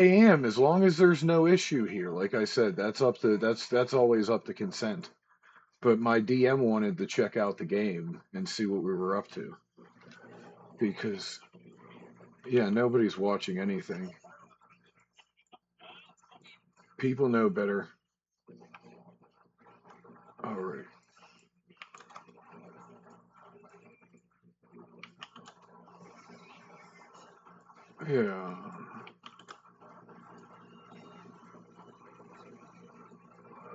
I am, as long as there's no issue here. Like I said, that's always up to consent. But my DM wanted to check out the game and see what we were up to because yeah, nobody's watching anything. People know better. All right. Yeah.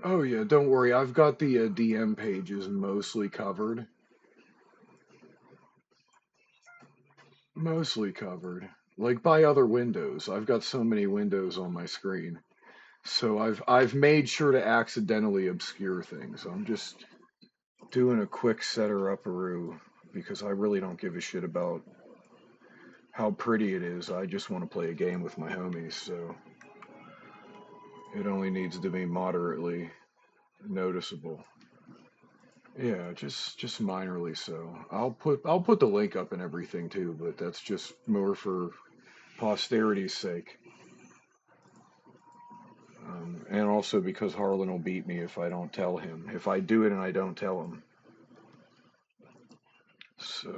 Oh yeah, don't worry. I've got the DM pages mostly covered. Mostly covered. Like by other windows. I've got so many windows on my screen. So I've made sure to accidentally obscure things. I'm just doing a quick setter upperoo because I really don't give a shit about how pretty it is. I just want to play a game with my homies, so it only needs to be moderately noticeable. Yeah, just minorly so. I'll put the link up and everything too, but that's just more for posterity's sake. And also because Harlan will beat me if I don't tell him. If I do it and I don't tell him. So,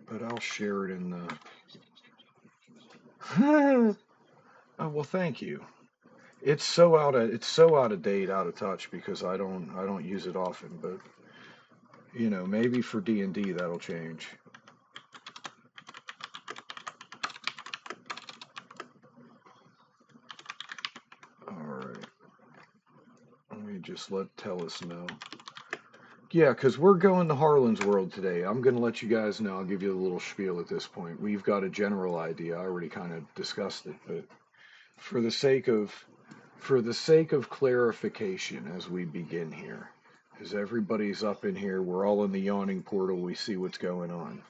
but I'll share it in the. Oh, well, thank you. It's so out of date, out of touch because I don't use it often. But maybe for D&D that'll change. All right. Let me just let Tellus know. Yeah, because we're going to Harlan's World today. I'm going to let you guys know. I'll give you a little spiel at this point. We've got a general idea. I already kind of discussed it, but for the sake of for the sake of clarification as we begin here, as everybody's up in here, we're all in the yawning portal. We see what's going on.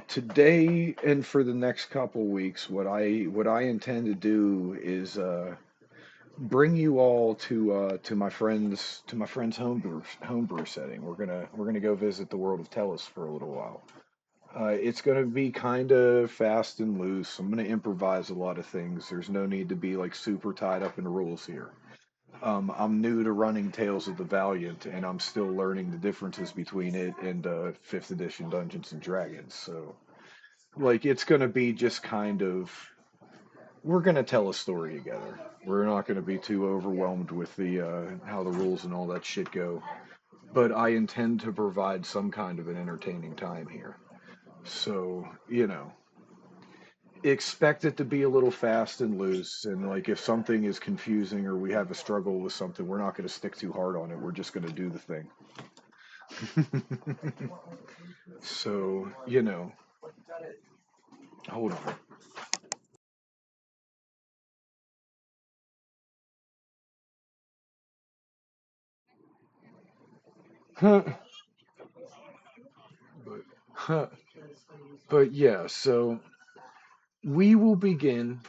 Today and for the next couple weeks, what I intend to do is bring you all to my friend's homebrew setting. We're gonna go visit the world of Tellus for a little while. It's gonna be kind of fast and loose. I'm gonna improvise a lot of things. There's no need to be like super tied up in rules here. I'm new to running Tales of the Valiant, and I'm still learning the differences between it and fifth edition Dungeons and Dragons. So, like, it's gonna be just kind of we're going to tell a story together. We're not going to be too overwhelmed with the how the rules and all that shit go. But I intend to provide some kind of an entertaining time here. So, expect it to be a little fast and loose. And like if something is confusing or we have a struggle with something, we're not going to stick too hard on it. We're just going to do the thing. So, hold on. but, but yeah, so we will begin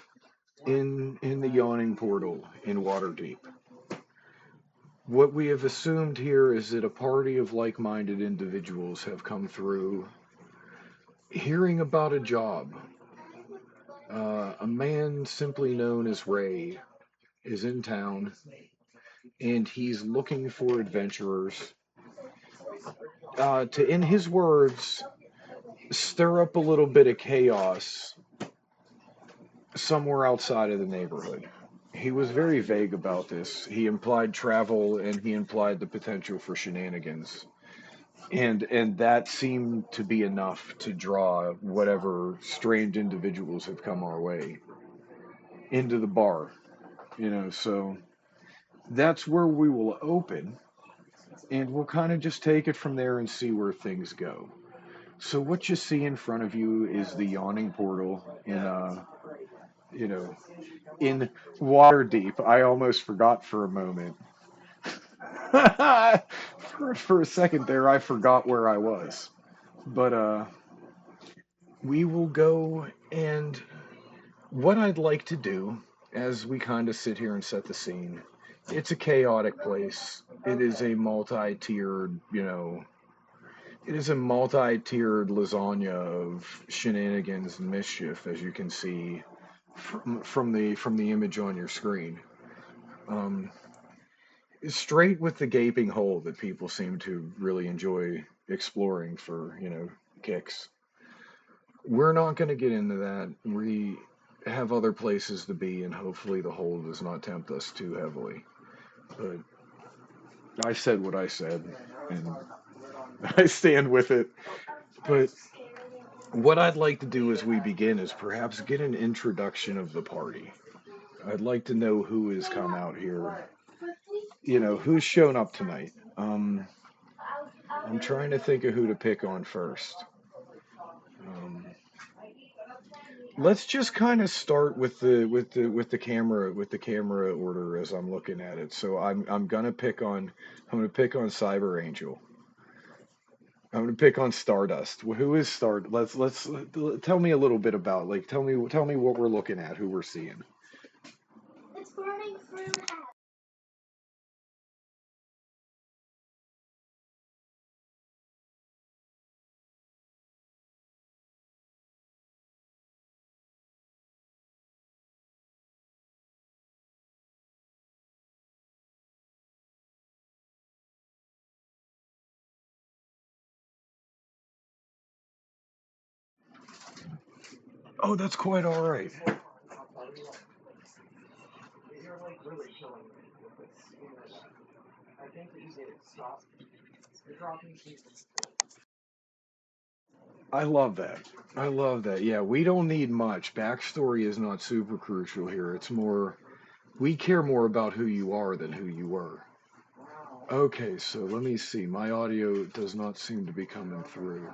in the yawning portal in Waterdeep. What we have assumed here is that a party of like-minded individuals have come through hearing about a job. A man simply known as Ray is in town and he's looking for adventurers to, in his words, stir up a little bit of chaos somewhere outside of the neighborhood. He was very vague about this. He implied travel and he implied the potential for shenanigans. And that seemed to be enough to draw whatever strange individuals have come our way into the bar. So that's where we will open and we'll kind of just take it from there and see where things go. So what you see in front of you is the yawning portal you know in Waterdeep. I almost forgot for a moment. for a second there I forgot where I was. But we will go, and what I'd like to do as we kind of sit here and set the scene, it's a chaotic place. It is a multi-tiered, it is a multi-tiered lasagna of shenanigans and mischief, as you can see from the image on your screen. Um, Straight with the gaping hole that people seem to really enjoy exploring for, kicks. We're not going to get into that. We have other places to be, and hopefully the hole does not tempt us too heavily. But I said what I said, and I stand with it. But what I'd like to do as we begin is perhaps get an introduction of the party. I'd like to know who has come out here, who's shown up tonight. I'm trying to think of who to pick on first. Um, let's just kind of start with the camera order as I'm looking at it. So I'm gonna pick on Cyber Angel. I'm gonna pick on Stardust. Who is Star? Let's tell me a little bit about, like, tell me what we're looking at, who we're seeing. Oh, that's quite all right. I love that. I love that. Yeah, we don't need much. Backstory is not super crucial here. It's more, we care more about who you are than who you were. Okay, so let me see. My audio does not seem to be coming through.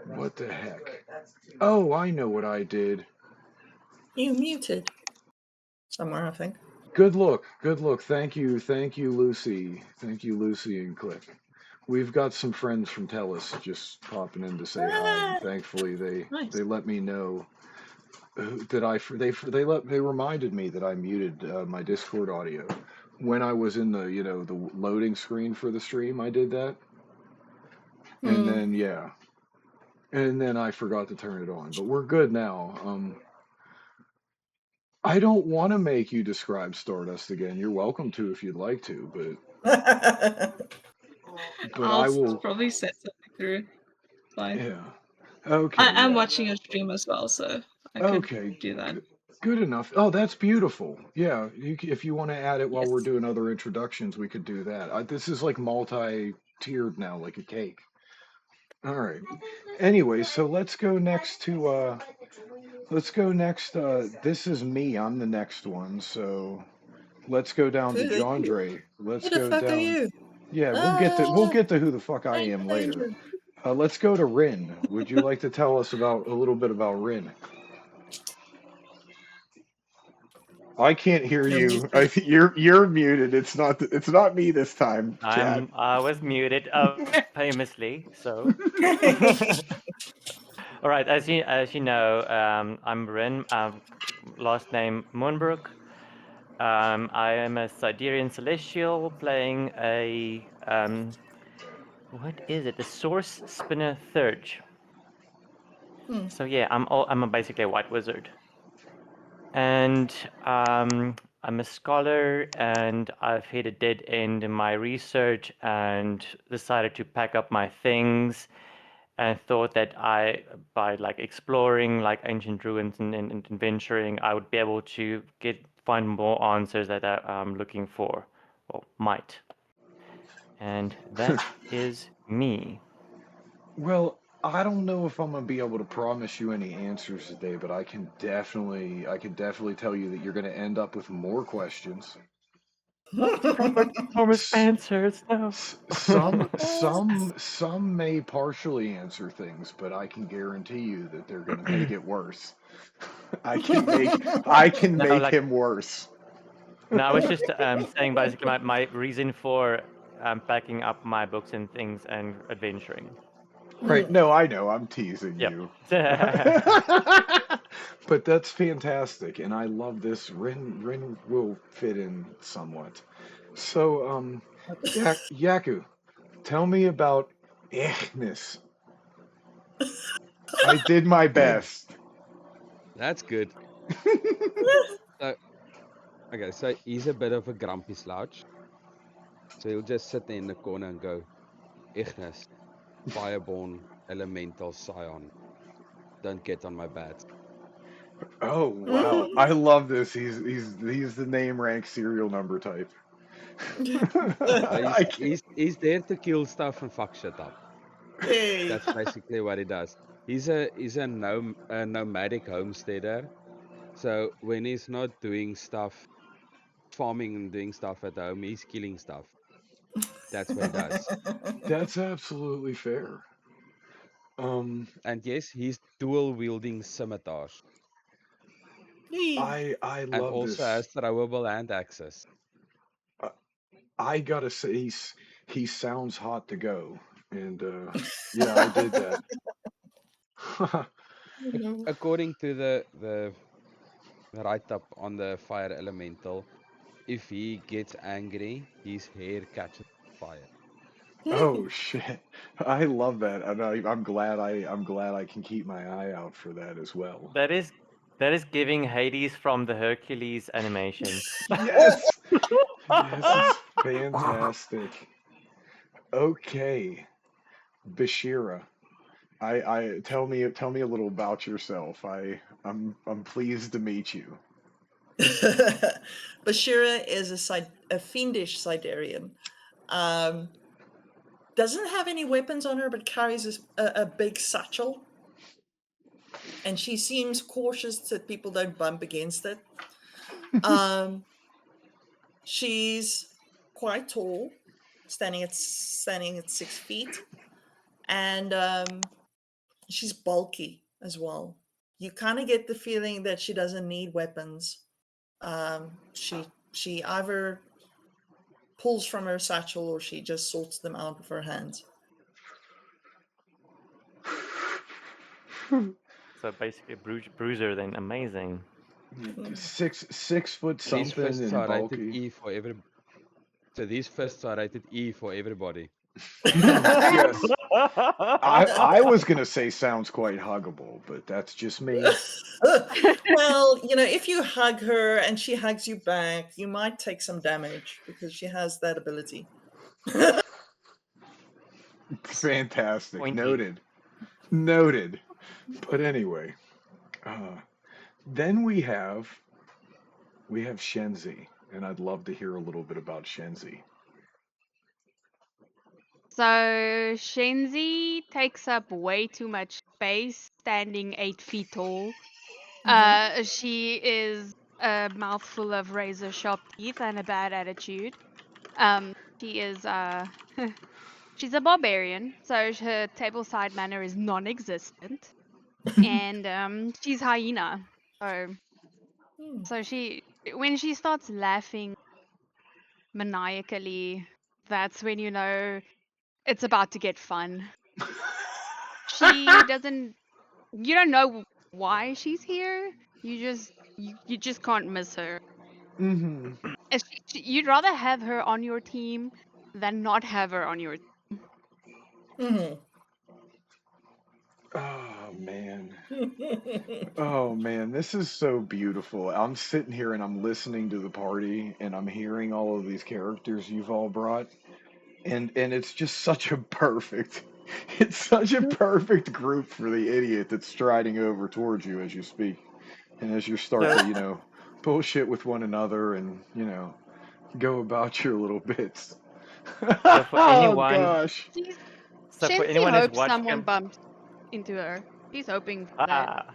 What the heck? Oh, I know what I did. You muted somewhere, I think. Good look. Good look. Thank you. Thank you, Lucy. Thank you, Lucy and Click. We've got some friends from Tellus just popping in to say hi, and thankfully they Nice. they let me know that they reminded me that I muted my Discord audio when I was in the loading screen for the stream. I did that, and then yeah, and then I forgot to turn it on. But we're good now. I don't want to make you describe Stardust again. You're welcome to if you'd like to, but I I'll will. probably set something through. Fine. Yeah. Okay. I'm Yeah. watching your stream as well, so I could Okay. do that. Good enough. Oh, that's beautiful. Yeah, if you want to add it while we're Yes. doing other introductions, we could do that. This is like multi-tiered now, like a cake. All right. Anyway, so let's go next. This is me. I'm the next one. So let's go down to Who are you? Jandre. Let's Who the go fuck are down. you? Yeah, we'll get to who the fuck I I'm am later. danger. Let's go to Rin. Would you like to tell us about a little bit about Rin? I can't hear You're you. muted. You're muted. It's not me this time, chat. I was muted, famously. So, all right. As you know, I'm Rin. Last name Moonbrook. I am a Siderian Celestial playing a what is it? The Source Spinner Third. So yeah, I'm basically a white wizard, and I'm a scholar, and I've hit a dead end in my research, and decided to pack up my things and thought that by like exploring like ancient ruins and venturing, I would be able to find more answers that I'm looking for, or might. And that is me. Well, I don't know if I'm gonna be able to promise you any answers today, but I can definitely tell you that you're gonna end up with more questions. Promise S- answers, no. some may partially answer things, but I can guarantee you that they're gonna make it worse. I can make I can No, make like him worse. no, I was just saying basically my reason for packing up my books and things and adventuring. Right. No, I know. I'm teasing Yep. you. But that's fantastic, and I love this. Rin will fit in somewhat. So, Yaku, tell me about Ignis. I did my best. That's good. Okay, so he's a bit of a grumpy slouch. So he'll just sit there in the corner and go, Ignis, Fireborn, Elemental, Scion. Don't get on my bad. Oh wow, I love this. He's the name rank serial number type. I can't. He's there to kill stuff and fuck shit up. Hey. That's basically what he does. He's a nomadic homesteader. So when he's not doing stuff, farming and doing stuff at home, he's killing stuff. That's what he does. That's absolutely fair. And yes, he's dual wielding scimitars Hey. I and love also this. has throwable hand axes. I gotta say he sounds hot to go, and yeah, I did that. According to the write up on the fire elemental, if he gets angry, his hair catches fire. Oh shit! I love that, and I'm glad I can keep my eye out for that as well. That is giving Hades from the Hercules animation. Yes, this is fantastic. Okay, Bashira, I tell me a little about yourself. I'm pleased to meet you. Bashira is a fiendish Siderian. Doesn't have any weapons on her, but carries a big satchel. And she seems cautious that people don't bump against it. She's quite tall, standing at 6 feet, and she's bulky as well. You kind of get the feeling that she doesn't need weapons. She either pulls from her satchel or she just sorts them out with her hands. So basically, bruiser then amazing. 6 foot These something fists and are rated bulky. E for every. So these fists are rated E for everybody. Yes, I was gonna say sounds quite huggable, but that's just me. Well, if you hug her and she hugs you back, you might take some damage because she has that ability. Fantastic. Pointy. Noted. But anyway, then we have Shenzi, and I'd love to hear a little bit about Shenzi. So Shenzi takes up way too much space, standing 8 feet tall. She is a mouthful of razor sharp teeth and a bad attitude. She is she's a barbarian, so her tableside manner is non-existent, and she's hyena. So she when she starts laughing maniacally, that's when you know it's about to get fun. She doesn't. You don't know why she's here. You just can't miss her. Mm-hmm. You'd rather have her on your team than not have her on your. Oh man. Oh man, this is so beautiful. I'm sitting here and I'm listening to the party and I'm hearing all of these characters you've all brought. And it's just such a perfect it's such a perfect group for the idiot that's striding over towards you as you speak. And as you start to, bullshit with one another and, go about your little bits. So for Oh anyone, gosh. Shenzi who's hopes watching someone bumps into her. She's hoping for that.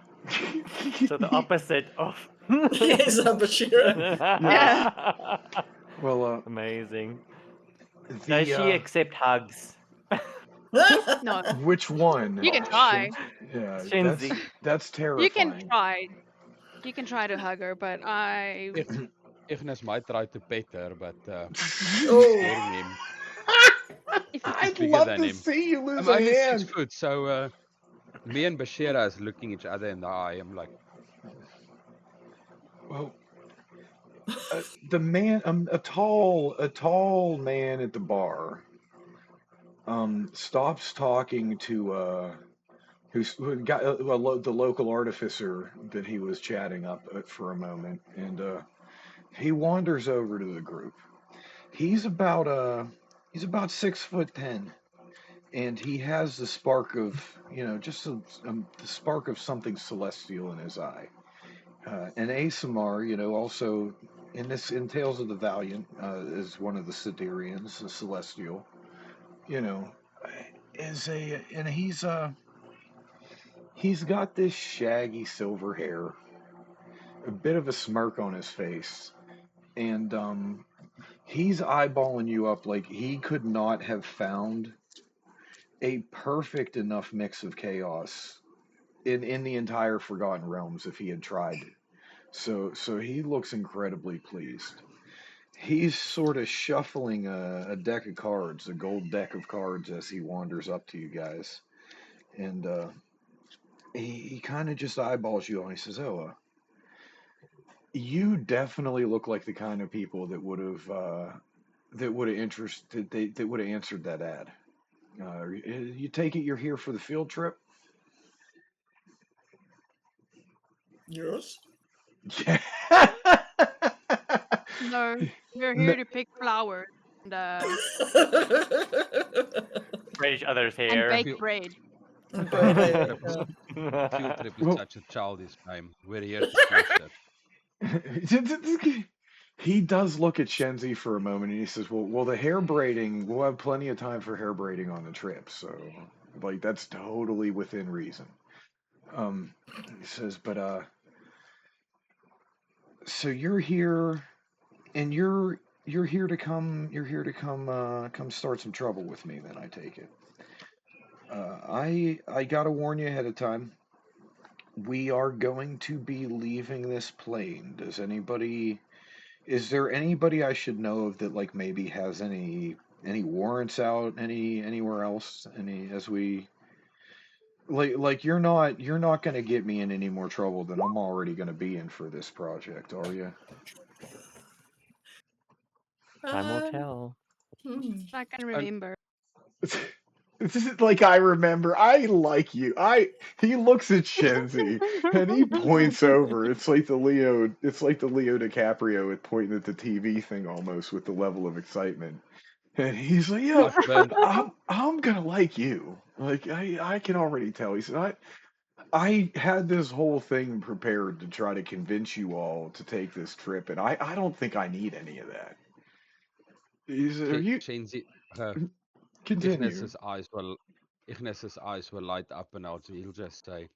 so the opposite of Yes, Bashira. Yeah. Well, amazing. Does the she accept hugs? No, which one? you can try. Yeah, Shinzi. that's You can terrifying. try. You can try to hug her, but Ignis might try to pet her, but Oh. scaring him. He's I'd bigger love than to him. see you lose I'm a only 6 hand. foot, so me and Bashira is looking each other in the eye. I'm like, Well, the man, a tall man at the bar, stops talking to who got the local artificer that he was chatting up for a moment, and he wanders over to the group. He's about he's about 6'10", and he has the spark of just the spark of something celestial in his eye. And Asamar, also in Tales of the Valiant, is one of the Siderians, the Celestial. You know, is a and he's got this shaggy silver hair, a bit of a smirk on his face, and he's eyeballing you up like he could not have found a perfect enough mix of chaos in the entire Forgotten Realms if he had tried. So he looks incredibly pleased. He's sort of shuffling a deck of cards, a gold deck of cards, as he wanders up to you guys, and he kind of just eyeballs you and he says, "Oh, you definitely look like the kind of people that would have interested that would have answered that ad. You take it you're here for the field trip?" Yes. Yeah. No, we're No, here to pick flowers Spread each other's and hair. bake Field, bread. Great field idea. trip is field trip is well, such a childish game. We're here to kill shit. he does look at Shenzi for a moment and he says, "Well, the hair braiding, we'll have plenty of time for hair braiding on the trip, so like that's totally within reason." He says, "But so you're here, and you're here to come start some trouble with me. Then I take it. I gotta warn you ahead of time. We are going to be leaving this plane. Is there anybody I should know of that like maybe has any warrants out anywhere else? Any as we like you're not gonna get me in any more trouble than I'm already gonna be in for this project, are you?" Time will Um, tell. I can And remember. This is like I remember. I like you. He looks at Shenzi and he points over. It's like the Leo. It's like the Leo DiCaprio at pointing at the TV thing almost with the level of excitement. And he's like, I've burned I'm gonna like you. Like I can already tell. He said I had this whole thing prepared to try to convince you all to take this trip, and I don't think I need any of that. He said, "You Shenzi. Uh, continue." Ignis's eyes will Ignis's eyes will light up, and he'll just say,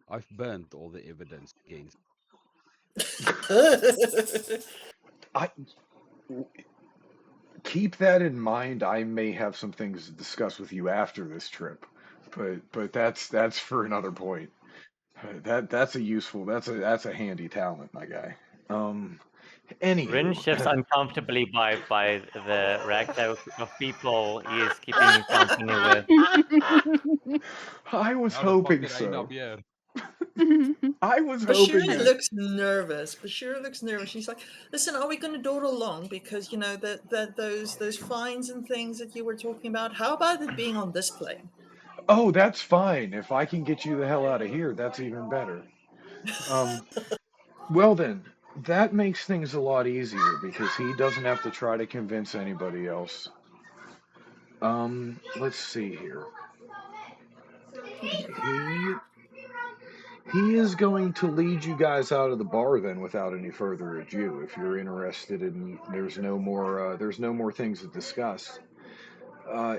"I've burnt all the evidence against." I keep that in mind. I may have some things to discuss with you after this trip, but that's for another point. That's a useful. That's a handy talent, my guy. Um. Rin Anywho, shifts uncomfortably by the ragtag of people he is keeping company with. I was How the fuck hoping did I end so. up here? I was hoping Bashira that. looks nervous. Bashira looks nervous. She's like, "Listen, are we going to dawdle along? Because that those fines and things that you were talking about. How about it being on this plane?" Oh, that's fine. If I can get you the hell out of here, that's even better. Um. Well then, that makes things a lot easier because he doesn't have to try to convince anybody else. Let's see here. He he is going to lead you guys out of the bar then without any further ado. If you're interested in, there's no more things to discuss.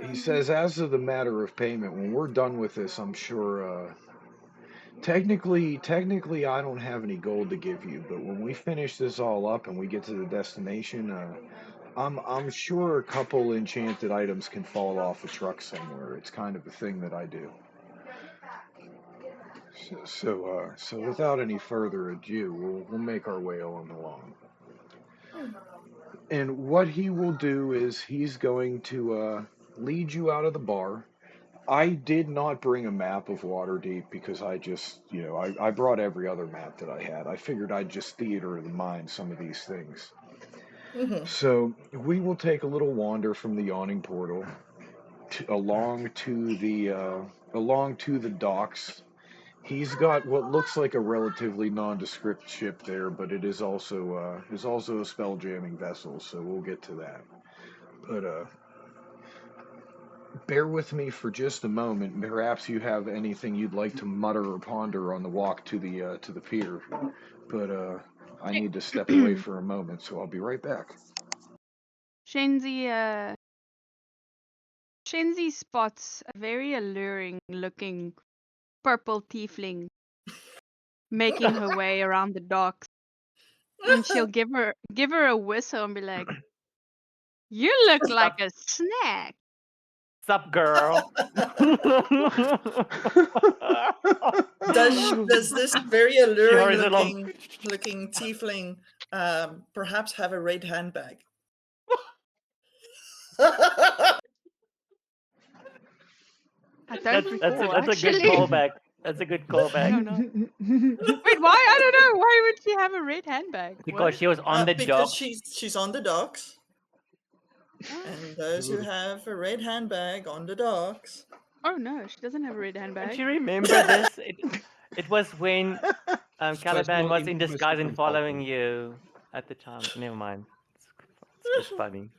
He says, as of the matter of payment, when we're done with this, I'm sure. Technically, I don't have any gold to give you, but when we finish this all up and we get to the destination, I'm sure a couple enchanted items can fall off a truck somewhere. It's kind of a thing that I do. So without any further ado, we'll make our way on along. And what he will do is he's going to lead you out of the bar. I did not bring a map of Waterdeep because I just, I brought every other map that I had. I figured I'd just theater of the mind some of these things. Mm-hmm. So we will take a little wander from the yawning portal along to the docks He's got what looks like a relatively nondescript ship there, but it is also a spell jamming vessel, so we'll get to that. But bear with me for just a moment. Perhaps you have anything you'd like to mutter or ponder on the walk to the pier. But I need to step away for a moment, so I'll be right back. Shenzi spots a very alluring looking purple tiefling making her way around the docks, and she'll give her a whistle and be like, "You look like a snack." Sup, girl? Does this very She alluring hurries along. looking tiefling perhaps have a red handbag? I don't recall, That's a good actually. callback. That's a good callback. No, no. Wait, why? I don't know. Why would she have a red handbag? Because she was on the because dock. she's on the docks, and those who have a red handbag on the docks. Oh no, she doesn't have a red Don't handbag. you remember this? It was when Caliban more was in intimacy disguise and from following Falcon. you at the time. Never mind. It's just funny.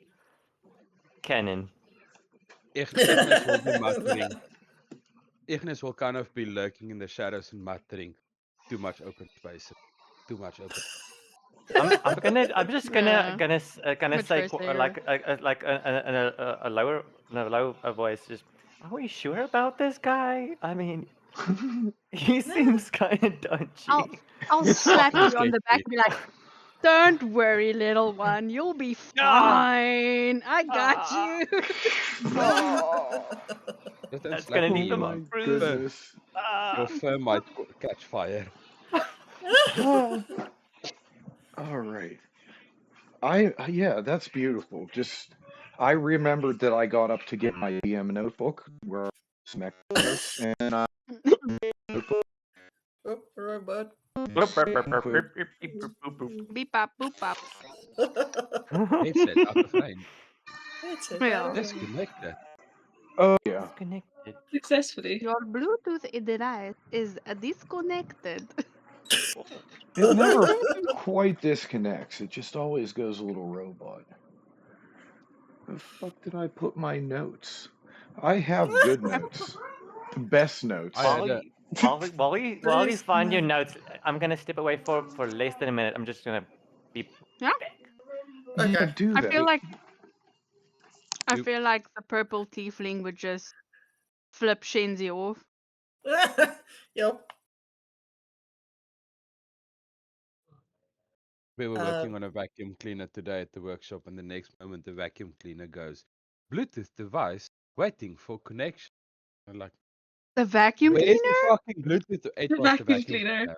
Canon. Ignis will be muttering. Ignis will kind of be lurking in the shadows and muttering. Too much open space. Too much open. I'm just Yeah. gonna Much say first layer. like a lower voice. Just, are we sure about this guy? I mean, he seems kind of dodgy. I'll slap you Fucking on the back and be like, "Don't worry, little one. You'll be Ah! fine. I got you." Oh, Just don't that's slap gonna me, leave Oh him my Elon. bruised. goodness. Your fur might catch fire. All right. Yeah, that's beautiful. Just I remembered that I got up to get my DM notebook where I some extra notes, and I Oh, robot. put Beep bop boop bop. Headset out of range. That's it. Yeah. Disconnected. oh yeah. Disconnected. Successfully. Your Bluetooth device is disconnected. It never quite disconnects. It just always goes a little robot. The fuck did I put my notes? I have good notes. The best notes. I had a While you find your notes, I'm gonna step away for less than a minute. I'm just gonna be Yeah. back. Yeah, Okay. do I that. feel You- like the purple tiefling would just flip Shenzi off. Yep. we were working on a vacuum cleaner today at the workshop, and the next moment the vacuum cleaner goes, Bluetooth device waiting for connection. I'm like, The vacuum where's the cleaner? fucking Bluetooth? It The was the vacuum vacuum cleaner. cleaner.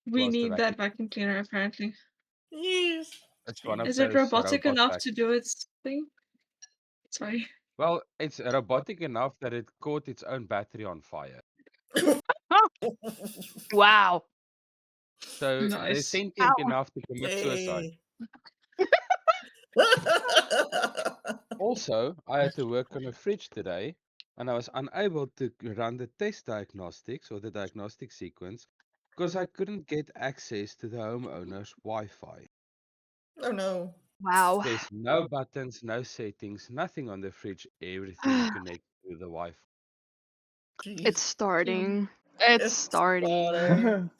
We was the need that vacuum. vacuum cleaner apparently. Yes. It's one of Is it those robotic robot enough vac- to do its thing? Sorry. Well, it's robotic enough that it caught its own battery on fire. Wow. So they're Nice. sentient Ow. enough to commit suicide. Yay. Also, I had to work on a fridge today, and I was unable to run the test diagnostics or the diagnostic sequence because I couldn't get access to the homeowner's Wi-Fi. Oh no. Wow. There's no buttons, no settings, nothing on the fridge. Everything connects to the Wi-Fi. Jeez. It's starting. It's starting.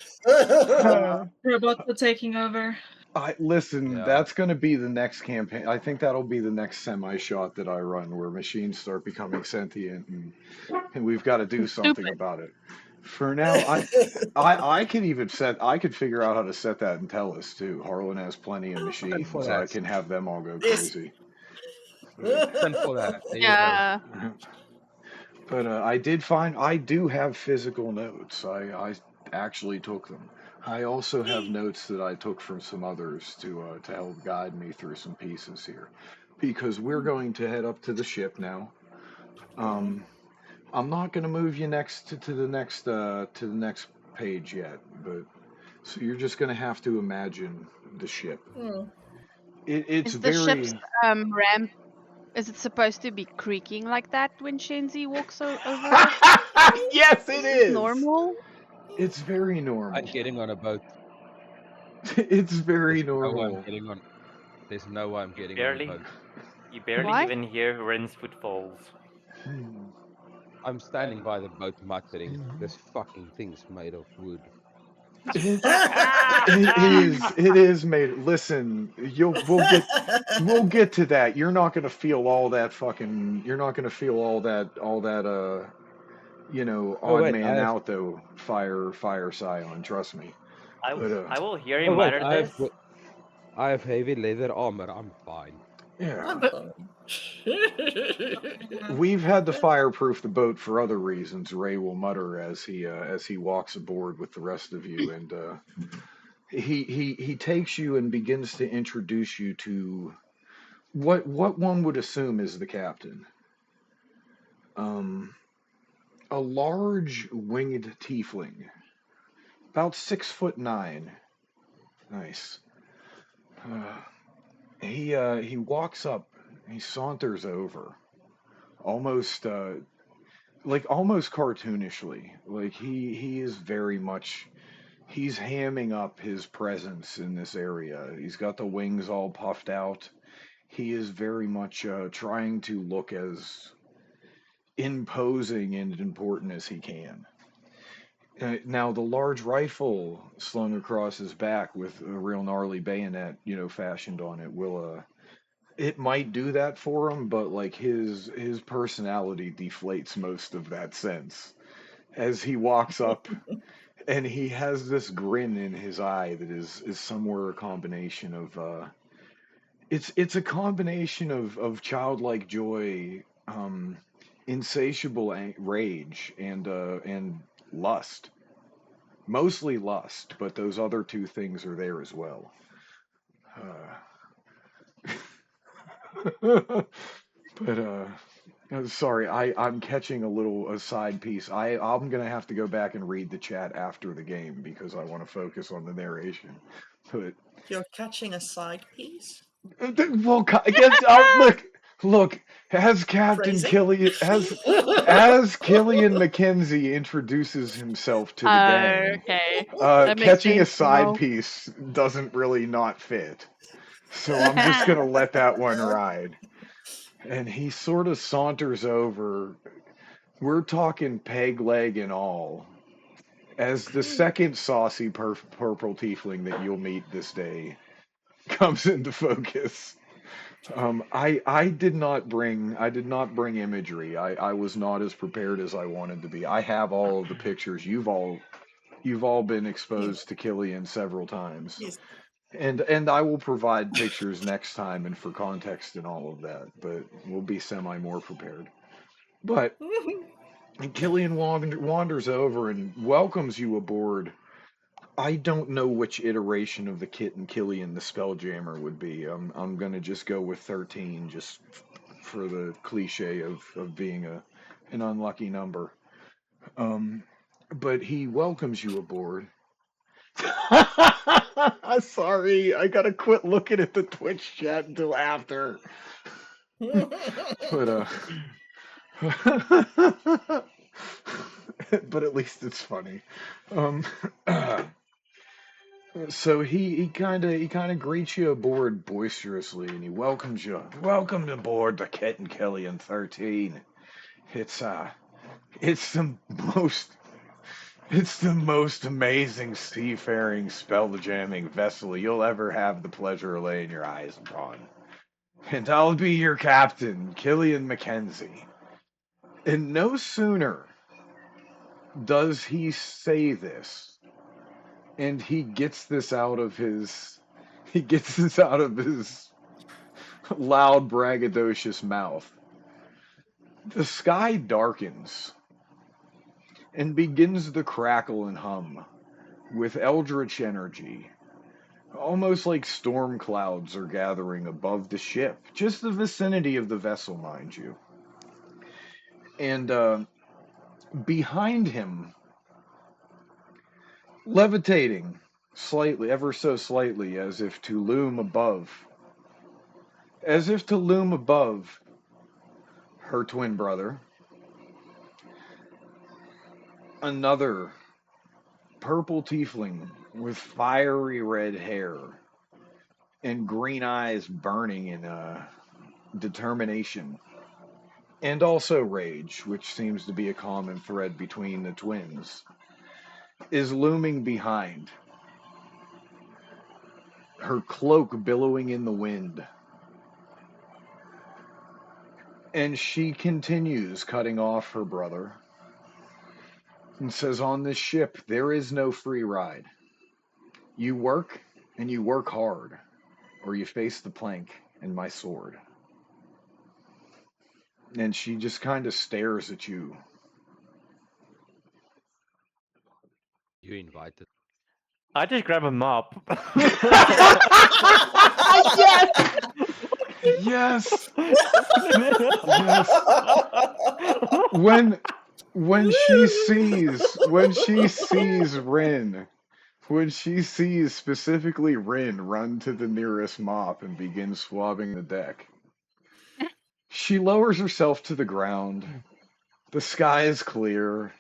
Robots are taking over. Listen, Yeah. that's going to be the next campaign. I think that'll be the next semi-shot that I run, where machines start becoming sentient, and we've got to do something about it. For now, I could even I could figure out how to set that in Tellus too. Harlan has plenty of machines. for I that. can have them all go Yes. crazy. Stand for that. There you go. Yeah. But I do have physical notes. I actually took them. I also have notes that I took from some others to help guide me through some pieces here, because we're going to head up to the ship now. I'm not going to move you to the next page yet, but so you're just going to have to imagine the ship. Hmm. It's Is the very ship's ramp Is it supposed to be creaking like that when Shenzi walks over it? Yes, it Is it is. normal? It's very I'm normal. getting on a boat. It's very There's no way I'm normal. getting on. There's no way I'm getting on a Barely, boat. you barely Why? even hear Rin's footfalls. I'm standing by the boat muttering, this fucking thing's made of wood. It, it is made. Listen, we'll get to that. You're not gonna feel all that fucking. You're not gonna feel all that Oh odd wait, man out though. Fire Scion. Trust me. But I will hear him oh wait, mutter this. I have heavy leather armor. I'm fine. yeah, But we've had to fireproof the boat for other reasons. Ray will mutter as he walks aboard with the rest of you, and he takes you and begins to introduce you to what one would assume is the captain. Um, a large winged tiefling, about 6'9". Nice. Uh, he walks up. He saunters over, almost almost cartoonishly. Like he is very much. He's hamming up his presence in this area. He's got the wings all puffed out. He is very much trying to look as imposing and important as he can. Now, the large rifle slung across his back with a real gnarly bayonet, fashioned on it, will it might do that for him, but like his personality deflates most of that sense as he walks up, and he has this grin in his eye that is somewhere a combination of it's a combination of childlike joy, insatiable rage, and lust. Mostly lust, but those other two things are there as well. But sorry, I'm catching a side piece. I'm gonna have to go back and read the chat after the game because I want to focus on the narration. But You're catching a side piece? well, look, as Captain Phrasing? Killian, as Killian Mackenzie introduces himself to the gang, Okay. That makes catching a sense side now. piece doesn't really not fit. So I'm just gonna let that one ride. And he sort of saunters over. We're talking peg leg and all. As the second saucy purple tiefling that you'll meet this day comes into focus. I did not bring imagery. I was not as prepared as I wanted to be. I have all of the pictures. You've all been Yes. exposed to Killian several times. Yes. And I will provide pictures next time and for context and all of that, but we'll be semi more prepared. But Killian wanders over and welcomes you aboard. I don't know which iteration of the Kit and Killian the Spelljammer would be. I'm gonna just go with 13, just for the cliche of being an unlucky number. Um, but he welcomes you aboard. Sorry, I gotta quit looking at the Twitch chat until after. But but at least it's funny. Um, so he kind of greets you aboard boisterously, and he welcomes you. Welcome aboard the Kit and Killian 13. It's it's the most it's the most amazing seafaring spelljamming vessel you'll ever have the pleasure of laying your eyes upon. And I'll be your captain, Killian Mackenzie. And no sooner does he say this, and he gets this out of his loud, braggadocious mouth. The sky darkens and begins to crackle and hum with eldritch energy, almost like storm clouds are gathering above the ship, just the vicinity of the vessel, mind you. And behind him, levitating slightly, ever so slightly, as if to loom above, her twin brother, another purple tiefling with fiery red hair and green eyes burning in determination, and also rage, which seems to be a common thread between the twins, is looming behind, her cloak billowing in the wind. And she continues cutting off her brother and says, on this ship, there is no free ride. You work, and you work hard, or you face the plank and my sword. And she just kind of stares at you. You invited. I just grab a mop. Yes! Yes! When she sees Rin, when she sees specifically Rin run to the nearest mop and begin swabbing the deck, she lowers herself to the ground. The sky is clear.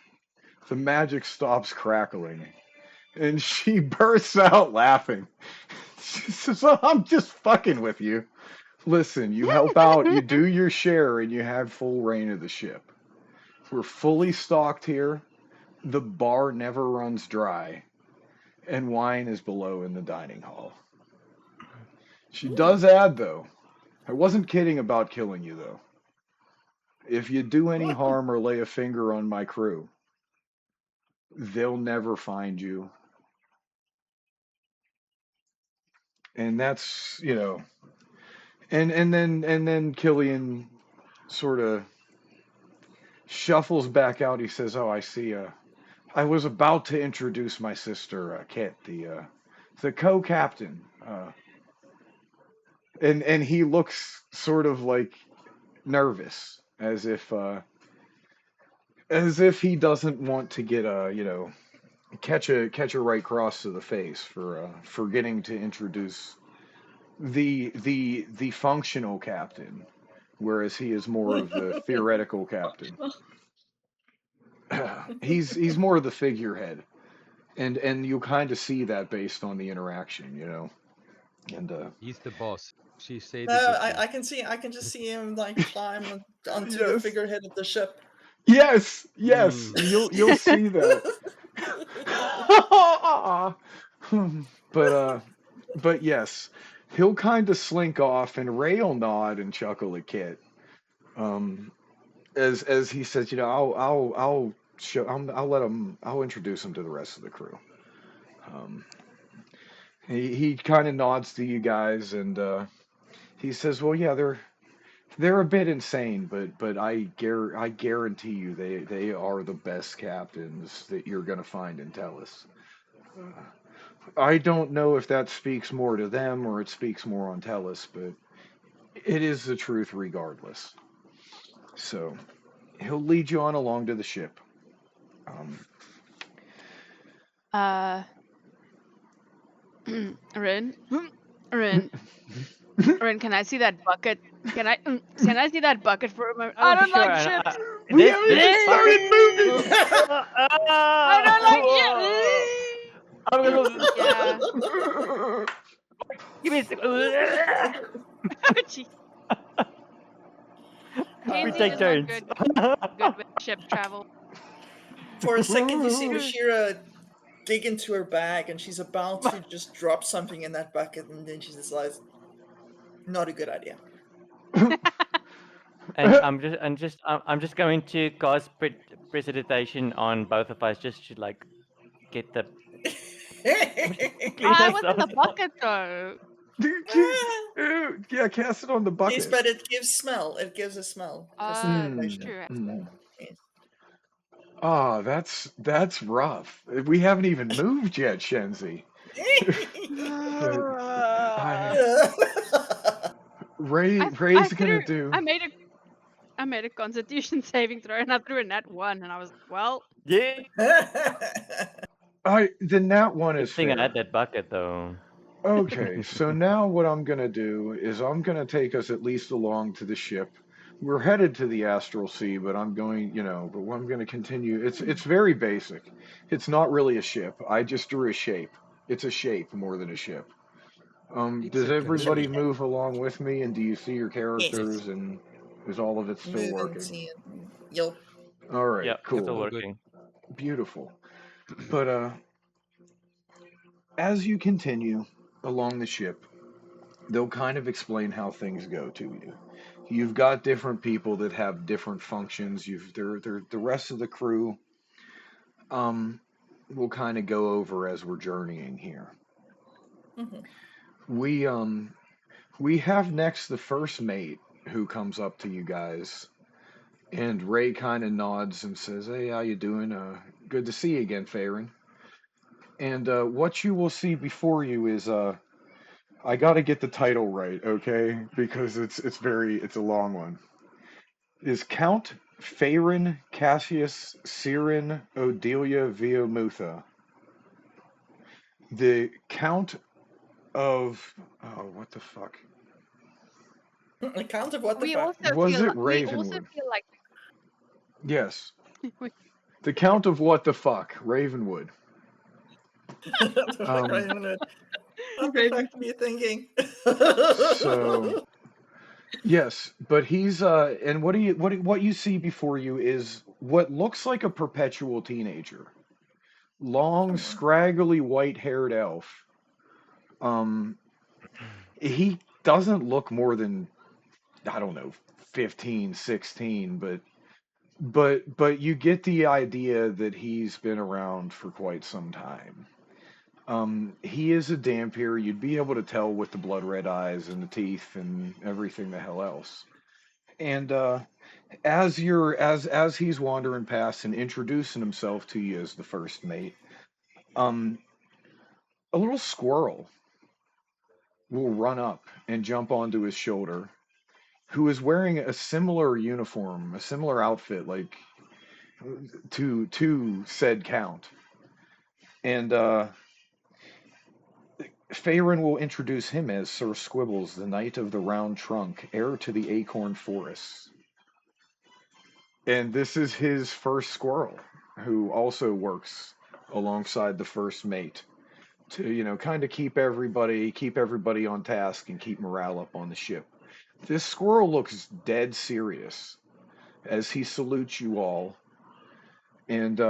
The magic stops crackling. And she bursts out laughing. She says, "Oh, I'm just fucking with you. Listen, you help out, you do your share, and you have full reign of the ship. We're fully stocked here. The bar never runs dry. And wine is below in the dining hall." She does add, though, I wasn't kidding about killing you, though. If you do any harm or lay a finger on my crew, they'll never find you. And that's, and then Killian sort of shuffles back out. He says, "Oh, I see. I was about to introduce my sister, Kit, the co-captain." And he looks sort of like nervous, as if he doesn't want to get catch a right cross to the face for forgetting to introduce the functional captain, whereas he is more of the theoretical captain. He's more of the figurehead, and you'll kind of see that based on the interaction, and He's the boss. She said No, it. I can just see him like climb onto the Yes. figurehead of the ship. Yes, Mm. you'll see that. But yes, he'll kind of slink off, and Ray'll nod and chuckle at Kit, as he says, I'll introduce him to the rest of the crew. He kind of nods to you guys, and he says, "Well, yeah, they're a bit insane, but I guarantee you they are the best captains that you're gonna find in Tellus. I don't know if that speaks more to them or it speaks more on Tellus, but it is the truth regardless." So he'll lead you on along to the ship. Rin, Rin, Rin, can I see that bucket? Can I see that bucket for a moment? I don't Sure, like and ships. We haven't even started moving. I don't like ships. Yeah. Give me a second. Gee, We Kenzie take is not turns. good with ship travel. For a second, you see Bashira dig into her bag, and she's about to just drop something in that bucket, and then she decides, not a good idea. And I'm just going to cast precipitation on both of us, just to like get the. I was in the bucket though. Yeah, cast it on the bucket. Yes, but it gives smell. It gives a smell. True. Yes. Oh, that's rough. We haven't even moved yet, Shenzi. Ray's gonna do. I made a Constitution saving throw, and I threw a nat 1, and I was like, well. Yeah. The nat 1 is Good thing fair. I had that bucket though. Okay, so now what I'm gonna do is I'm gonna take us at least along to the ship. we're headed to the astral sea, but I'm going, but I'm going to continue. It's very basic. It's not really a ship. I just drew a shape. It's a shape more than a ship. It's Does a everybody canoe. move along with me, and do you see your Yes. characters, and is all of it still Move and working? see it. Yup. All right, Yeah, Yep, still cool, all good. working. beautiful. But as you continue along the ship, they'll kind of explain how things go to you. You've got different people that have different functions. They're the rest of the crew. Um, we'll kind of go over as we're journeying here. Mhm. We um we have next the first mate who comes up to you guys, and Ray kind of nods and says, "Hey, how you doing? Good to see you again, Farron." And what you will see before you is I got to get the title right, okay? Because it's a long one. Is Count Farron Cassius Sirin Odelia Viamutha, the Count of what the fuck? Account of what the We fuck? also Was feel it we also Ravenwood? feel like Yes. The Count of what the fuck? Ravenwood. What the fuck, Um Raymond? What the Raven. fuck were you thinking? so yes, but he's and what you see before you is what looks like a perpetual teenager. Long, scraggly, white-haired elf. Um he doesn't look more than I don't know 15, 16, but you get the idea that he's been around for quite some time. He is a Dampier. You'd be able to tell with the blood red eyes and the teeth and everything the hell else. And as he's wandering past and introducing himself to you as the first mate, um, a little squirrel will run up and jump onto his shoulder, who is wearing a similar uniform, a similar outfit, like to said count. And Faerun will introduce him as Sir Squibbles, the Knight of the Round Trunk, heir to the Acorn Forests. And this is his first squirrel, who also works alongside the first mate to, kind of keep everybody on task and keep morale up on the ship. This squirrel looks dead serious as he salutes you all, and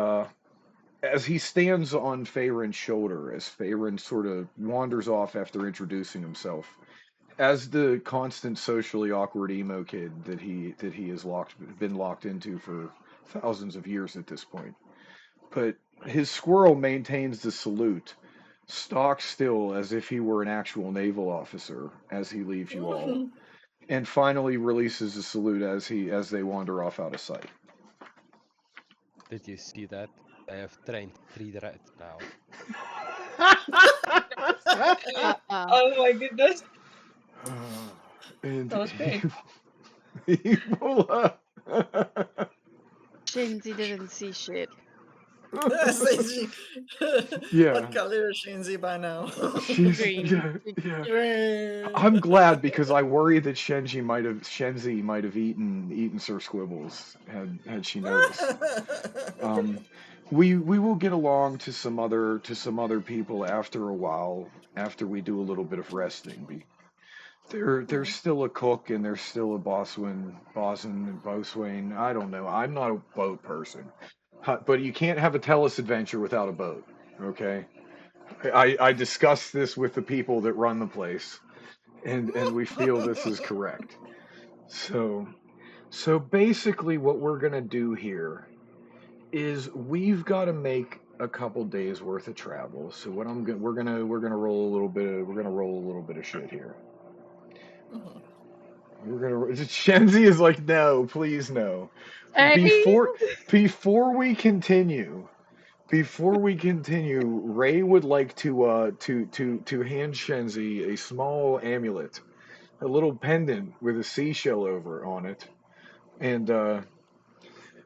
as he stands on Faerun's shoulder, as Faerun sort of wanders off after introducing himself, as the constant socially awkward emo kid that he has been locked into for thousands of years at this point. But his squirrel maintains the salute, stock still as if he were an actual naval officer as he leaves you all, and finally releases the salute as they wander off out of sight. Did you see that? I have trained 3 rats now. uh Oh my goodness. And That was great. he will, Shenzi didn't see shit. Stacey, yeah, what color is Shinzi by now? she's Green. yeah. Green. I'm glad because I worry that Shenzi might have eaten Sir Squibbles had she noticed. Um, we will get along to some other people after a while after we do a little bit of resting. There's still a cook and there's still a bosun and boatswain. I don't know. I'm not a boat person, but you can't have a Tellus adventure without a boat. Okay, I discussed this with the people that run the place, and we feel this is correct. So so basically, what we're gonna do here is we've got to make a couple days worth of travel. So what I'm gonna we're gonna roll a little bit of shit here. Shenzi is like, no, please no. Hey. Before we continue, Ray would like to hand Shenzi a small amulet, a little pendant with a seashell over on it, and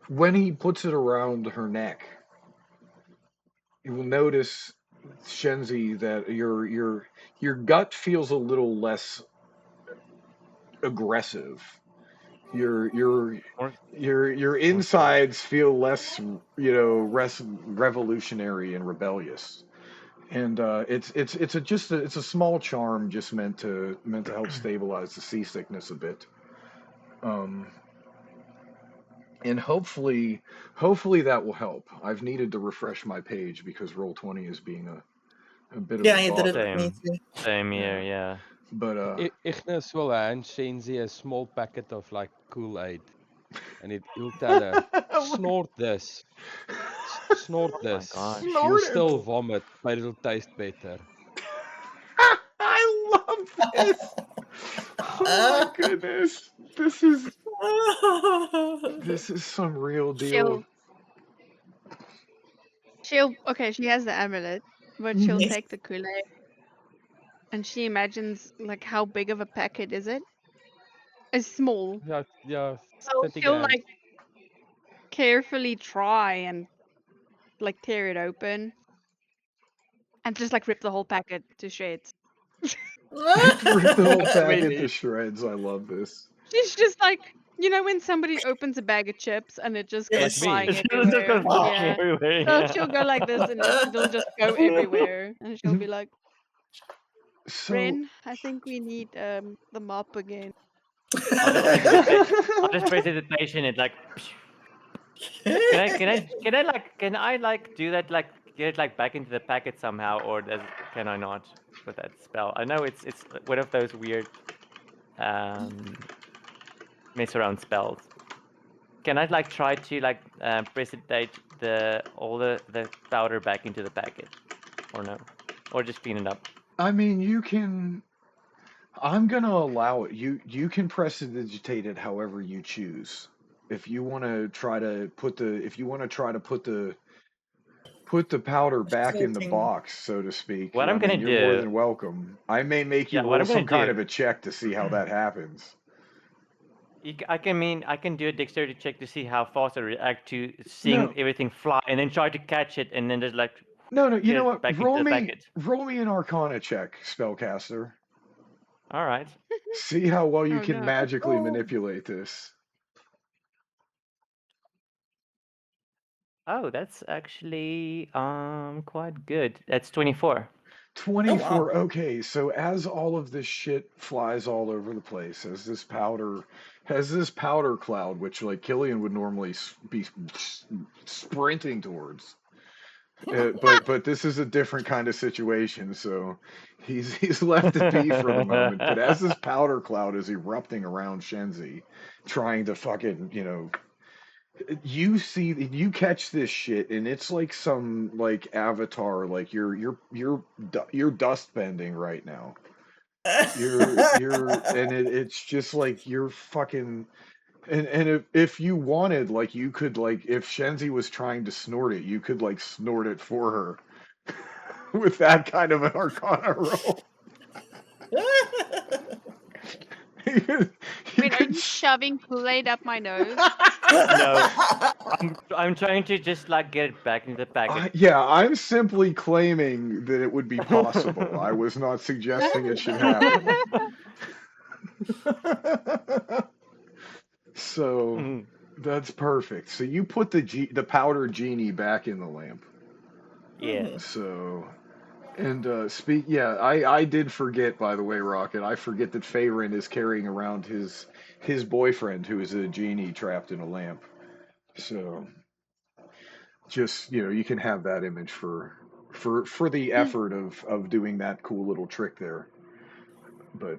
when he puts it around her neck, you will notice, Shenzi, that your gut feels a little less aggressive Your your More, your more insides feel less, revolutionary and rebellious. And it's a small charm just meant to help stabilize the seasickness a bit. Um, and hopefully that will help. I've needed to refresh my page because Roll20 is being a bit of a Yeah, you did it bother. with me same, too. same here. Yeah, Yeah. but Ignis will hand Shenzi a small packet of like Kool-Aid, and he'll tell her, snort this, snort Oh my this. gosh. You'll snort it. still vomit, but it'll taste better. I love this. Oh my goodness. This is some real deal. She'll okay, she has the amulet, but she'll Yes. take the Kool-Aid and she imagines like how big of a packet is it? It's small. Yeah, yeah, So 30 she'll grams. like carefully try and like tear it open and just like rip the whole packet to shreds. Rip the whole That's packet to really shreds. I love this. She's just like, you know, when somebody opens a bag of chips and it just goes Yes. like me. flying It's just everywhere. goes flying Yeah. everywhere. So Yeah. she'll go like this and it'll just go everywhere. And she'll be like, So Ren, I think we need the mop again. I'll just precipitation. I'll just precipitation it like. Can I do that like get it like back into the packet somehow, or can I not with that spell? I know it's one of those weird um mess around spells. Can I like try to like precipitate all the powder back into the packet, or no, or just clean it up? I mean, you can. I'm gonna allow it. You can prestidigitate it however you choose. If you want to try to put the if you want to try to put the powder back in the Floating. box, so to speak, What I I'm mean, gonna you're more do, than welcome. I may make you yeah, what roll I'm gonna some kind do. of a check to see how that happens. I can do a dexterity check to see how fast I react to seeing No, everything fly, and then try to catch it, and then just like no. You get know it what? back into Roll the me, packet. roll me an Arcana check, spellcaster. All right. See how well you Oh can no. magically manipulate this. Oh, that's actually quite good. That's 24. Oh wow. 24. Okay, so as all of this shit flies all over the place, as this powder cloud, which like Killian would normally be sprinting towards, but this is a different kind of situation, so he's left it be for the moment. But as this powder cloud is erupting around Shenzi, trying to fucking you catch this shit and it's like some like avatar, like you're dust bending right now. You're and it's just like you're fucking and if you wanted, like, you could, like, if Shenzi was trying to snort it, you could like snort it for her with that kind of an Arcana roll. you could, you Wait, are could you shoving Kool-Aid up my nose? No, I'm trying to just like get it back into the packet. yeah, I'm simply claiming that it would be possible. I was not suggesting it should happen. So Mhm. that's perfect. So you put the powder genie back in the lamp. Mhm. Yes. So and yeah, I did forget, by the way, Rocket. I forget that Feyrin is carrying around his boyfriend, who is a genie trapped in a lamp. So just, you can have that image for the effort of doing that cool little trick there. But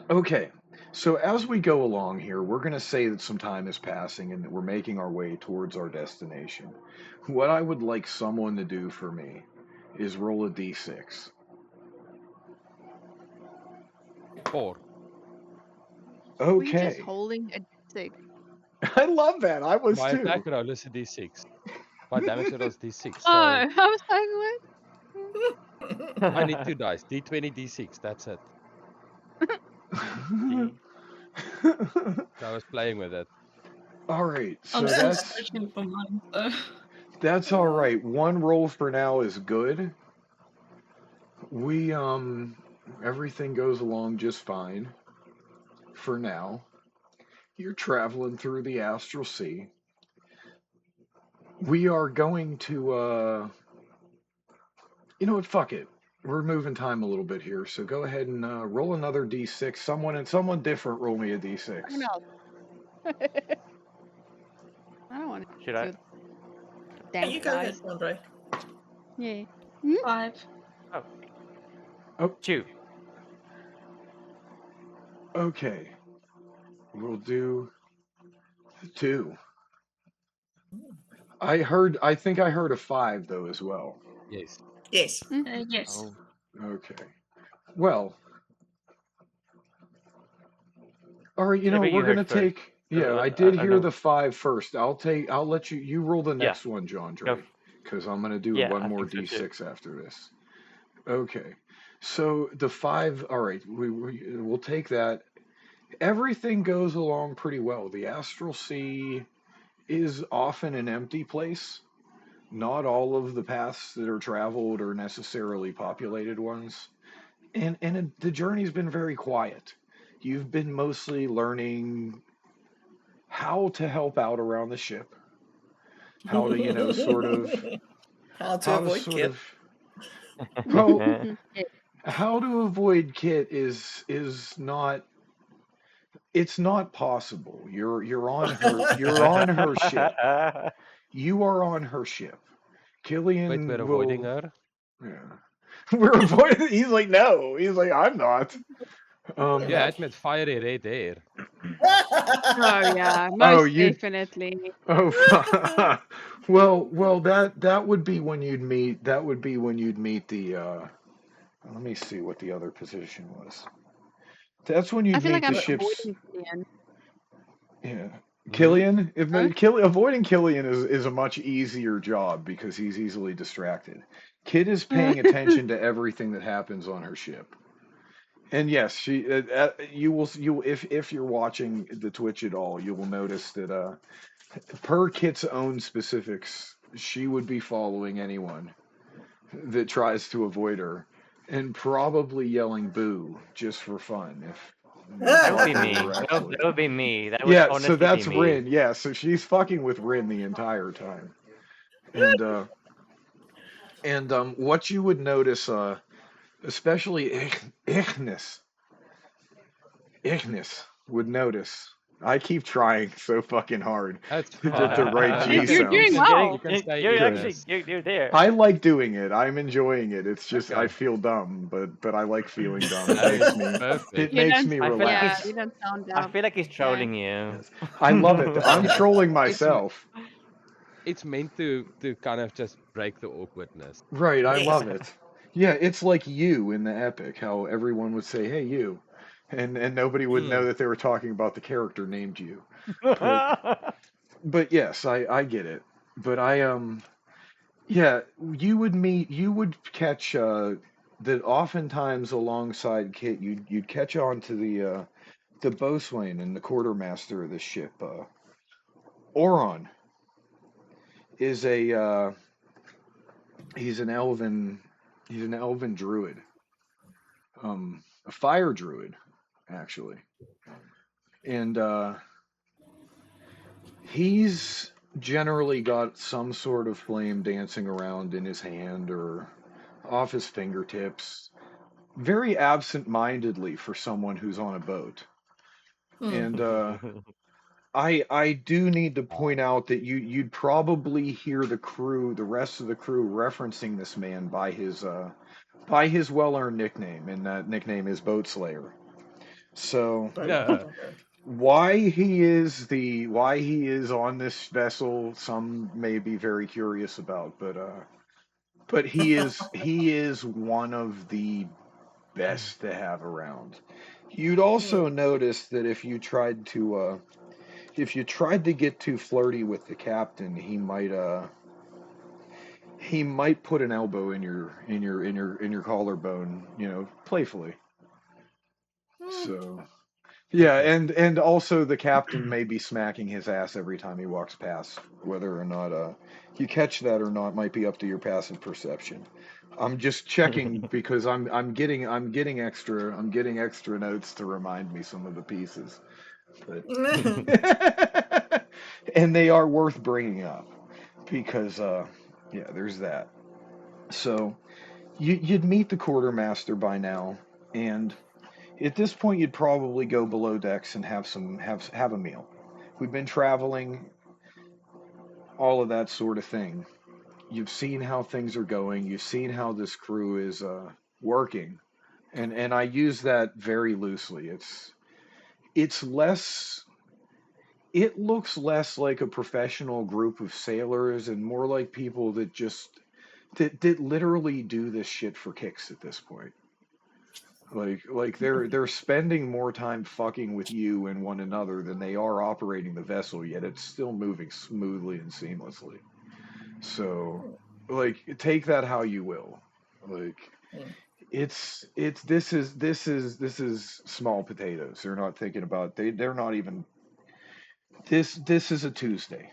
okay. So as we go along here, we're going to say that some time is passing and that we're making our way towards our destination. What I would like someone to do for me is roll a d6. 4. Were you just Okay. holding a stick? I love that. I was My too. attack roll is a d6. My damage roll is d6. Oh, So I was like, what? I need 2 dice. d20, d6. That's it. See? So I was playing with it. All right. I'm So still that's searching for mine, so. that's all right. One roll for now is good. We everything goes along just fine for now. You're traveling through the astral sea. We are going to, you know what? Fuck it. We're moving time a little bit here, so go ahead and roll another d6. Someone different, roll me a d6. Someone else. I don't want Should to I? do Yeah, dance you go ahead, dice. Andre. Yeah. 5. Oh, 2. okay. We'll do 2. I think I heard a 5 though as well. Yes. Yes. Yes. Oh. Okay. Well, all right, Whichever we're you gonna heard first. take. Yeah, I did hear No. the 5 first. I'll let you roll the Yeah. next one, John Go. Dre, because I'm gonna do Yeah, one I more think so too. d6 after this. Okay. So the 5. All right, we'll take that. Everything goes along pretty well. The astral sea is often an empty place. Not all of the paths that are traveled are necessarily populated ones. And the journey's been very quiet. You've been mostly learning how to help out around the ship, how to, sort of, How to how to avoid sort Kit. of, well, Yeah. how to avoid Kit is not, it's not possible. You're on her ship. You are on her ship. Wait, Killian we're avoiding will, her. yeah. We're avoiding. He's like, no. He's like, I'm not. You had met fiery red hair. Oh yeah, Oh, most definitely. oh, well, that would be when you'd meet. That would be when you'd meet the. Let me see what the other position was. That's when I you'd feel like meet the I'm ship's. avoiding Ian. Yeah, Hmm? Killian. If Huh? avoiding Killian is a much easier job because he's easily distracted. Kid is paying attention to everything that happens on her ship. And yes, she. You will. If you're watching the Twitch at all, you will notice that per Kit's own specifics, she would be following anyone that tries to avoid her, and probably yelling "boo" just for fun. If we That would thought be they me. were That actually. would be me. That would Yeah, so honestly be that's me. Rin. Yeah, so she's fucking with Rin the entire time, and what you would notice, especially Ignis would notice. I keep trying so fucking hard That's to get the right fine. G You're doing sounds. well. You can say You're actually Ignis. you're there. I like doing it. I'm enjoying it. It's just I Okay. feel dumb, but I like feeling dumb. It No, makes it's me perfect. You don't. I feel like Yeah, relax. you don't sound I dumb. feel like he's Yeah. trolling you. Yes. I love it. I'm It's trolling it's me- myself. it's meant to kind of just break the awkwardness. Right, I Yes. love it. Yeah, it's like you in the epic, how everyone would say, "Hey, you," and nobody would know Mm. that they were talking about the character named you. But yes, I get it. But yeah, you would catch that oftentimes alongside Kit, you'd catch on to the boatswain and the quartermaster of the ship. Oron is he's an elven druid, a fire druid actually, and he's generally got some sort of flame dancing around in his hand or off his fingertips, very absent-mindedly for someone who's on a boat. And I do need to point out that you'd probably hear the rest of the crew referencing this man by his well-earned nickname, and that nickname is Boat Slayer. So Yeah. why he is on this vessel, some may be very curious about, but he is one of the best to have around. You'd also notice that if you tried to get too flirty with the captain, he might put an elbow in your collarbone, playfully. So yeah, Okay. and also the captain may be smacking his ass every time he walks past. Whether or not you catch that or not might be up to your passive perception. I'm just checking because I'm getting extra notes to remind me some of the pieces. But and they are worth bringing up because yeah, there's that. So you'd meet the quartermaster by now, and at this point you'd probably go below decks and have a meal. We've been traveling, all of that sort of thing. You've seen how things are going. You've seen how this crew is working, and I use that very loosely. It's less. It looks less like a professional group of sailors and more like people that just that literally do this shit for kicks at this point. Like they're spending more time fucking with you and one another than they are operating the vessel, yet it's still moving smoothly and seamlessly. So, like, take that how you will. Like, it's this is small potatoes. They're not thinking about they're not even this is a Tuesday,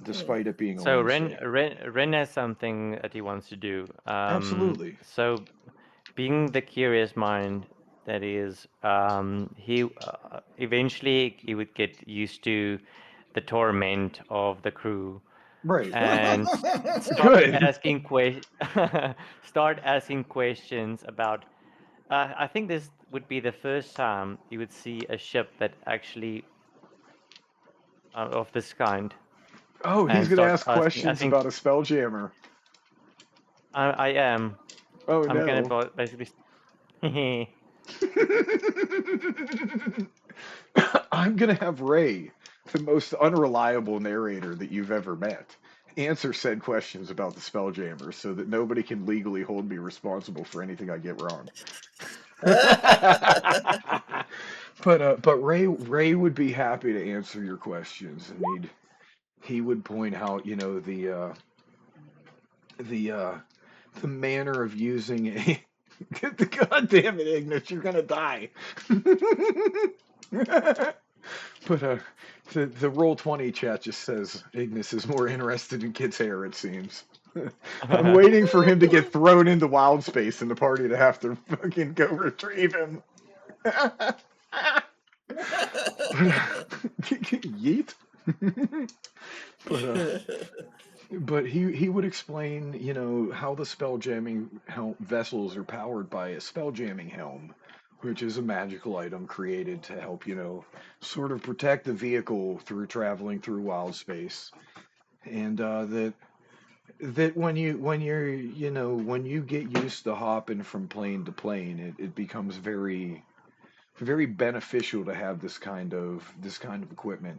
despite it being a So Ren, Wednesday. Ren, Ren has something that he wants to do. Absolutely. So being the curious mind that he is, he eventually he would get used to the torment of the crew Right. and Good. start asking questions about. I think this would be the first time you would see a ship that actually of this kind, Oh, he's and gonna start ask asking. I questions think about a spelljammer. I am. Oh I'm gonna no. basically. I'm gonna have Ray, the most unreliable narrator that you've ever met, answer said questions about the Spelljammer so that nobody can legally hold me responsible for anything I get wrong. But Ray would be happy to answer your questions, and he would point out, the the manner of using a God damn it, Ignis, you're gonna die. But the Roll20 chat just says Ignis is more interested in Kit's hair, it seems. I'm waiting for him to get thrown into wild space and the party to have to fucking go retrieve him. Yeet. but but he would explain, how the spell jamming vessels are powered by a spell jamming helm, which is a magical item created to help, sort of protect the vehicle through traveling through wild space, and that when you get used to hopping from plane to plane, it becomes very very beneficial to have this kind of equipment,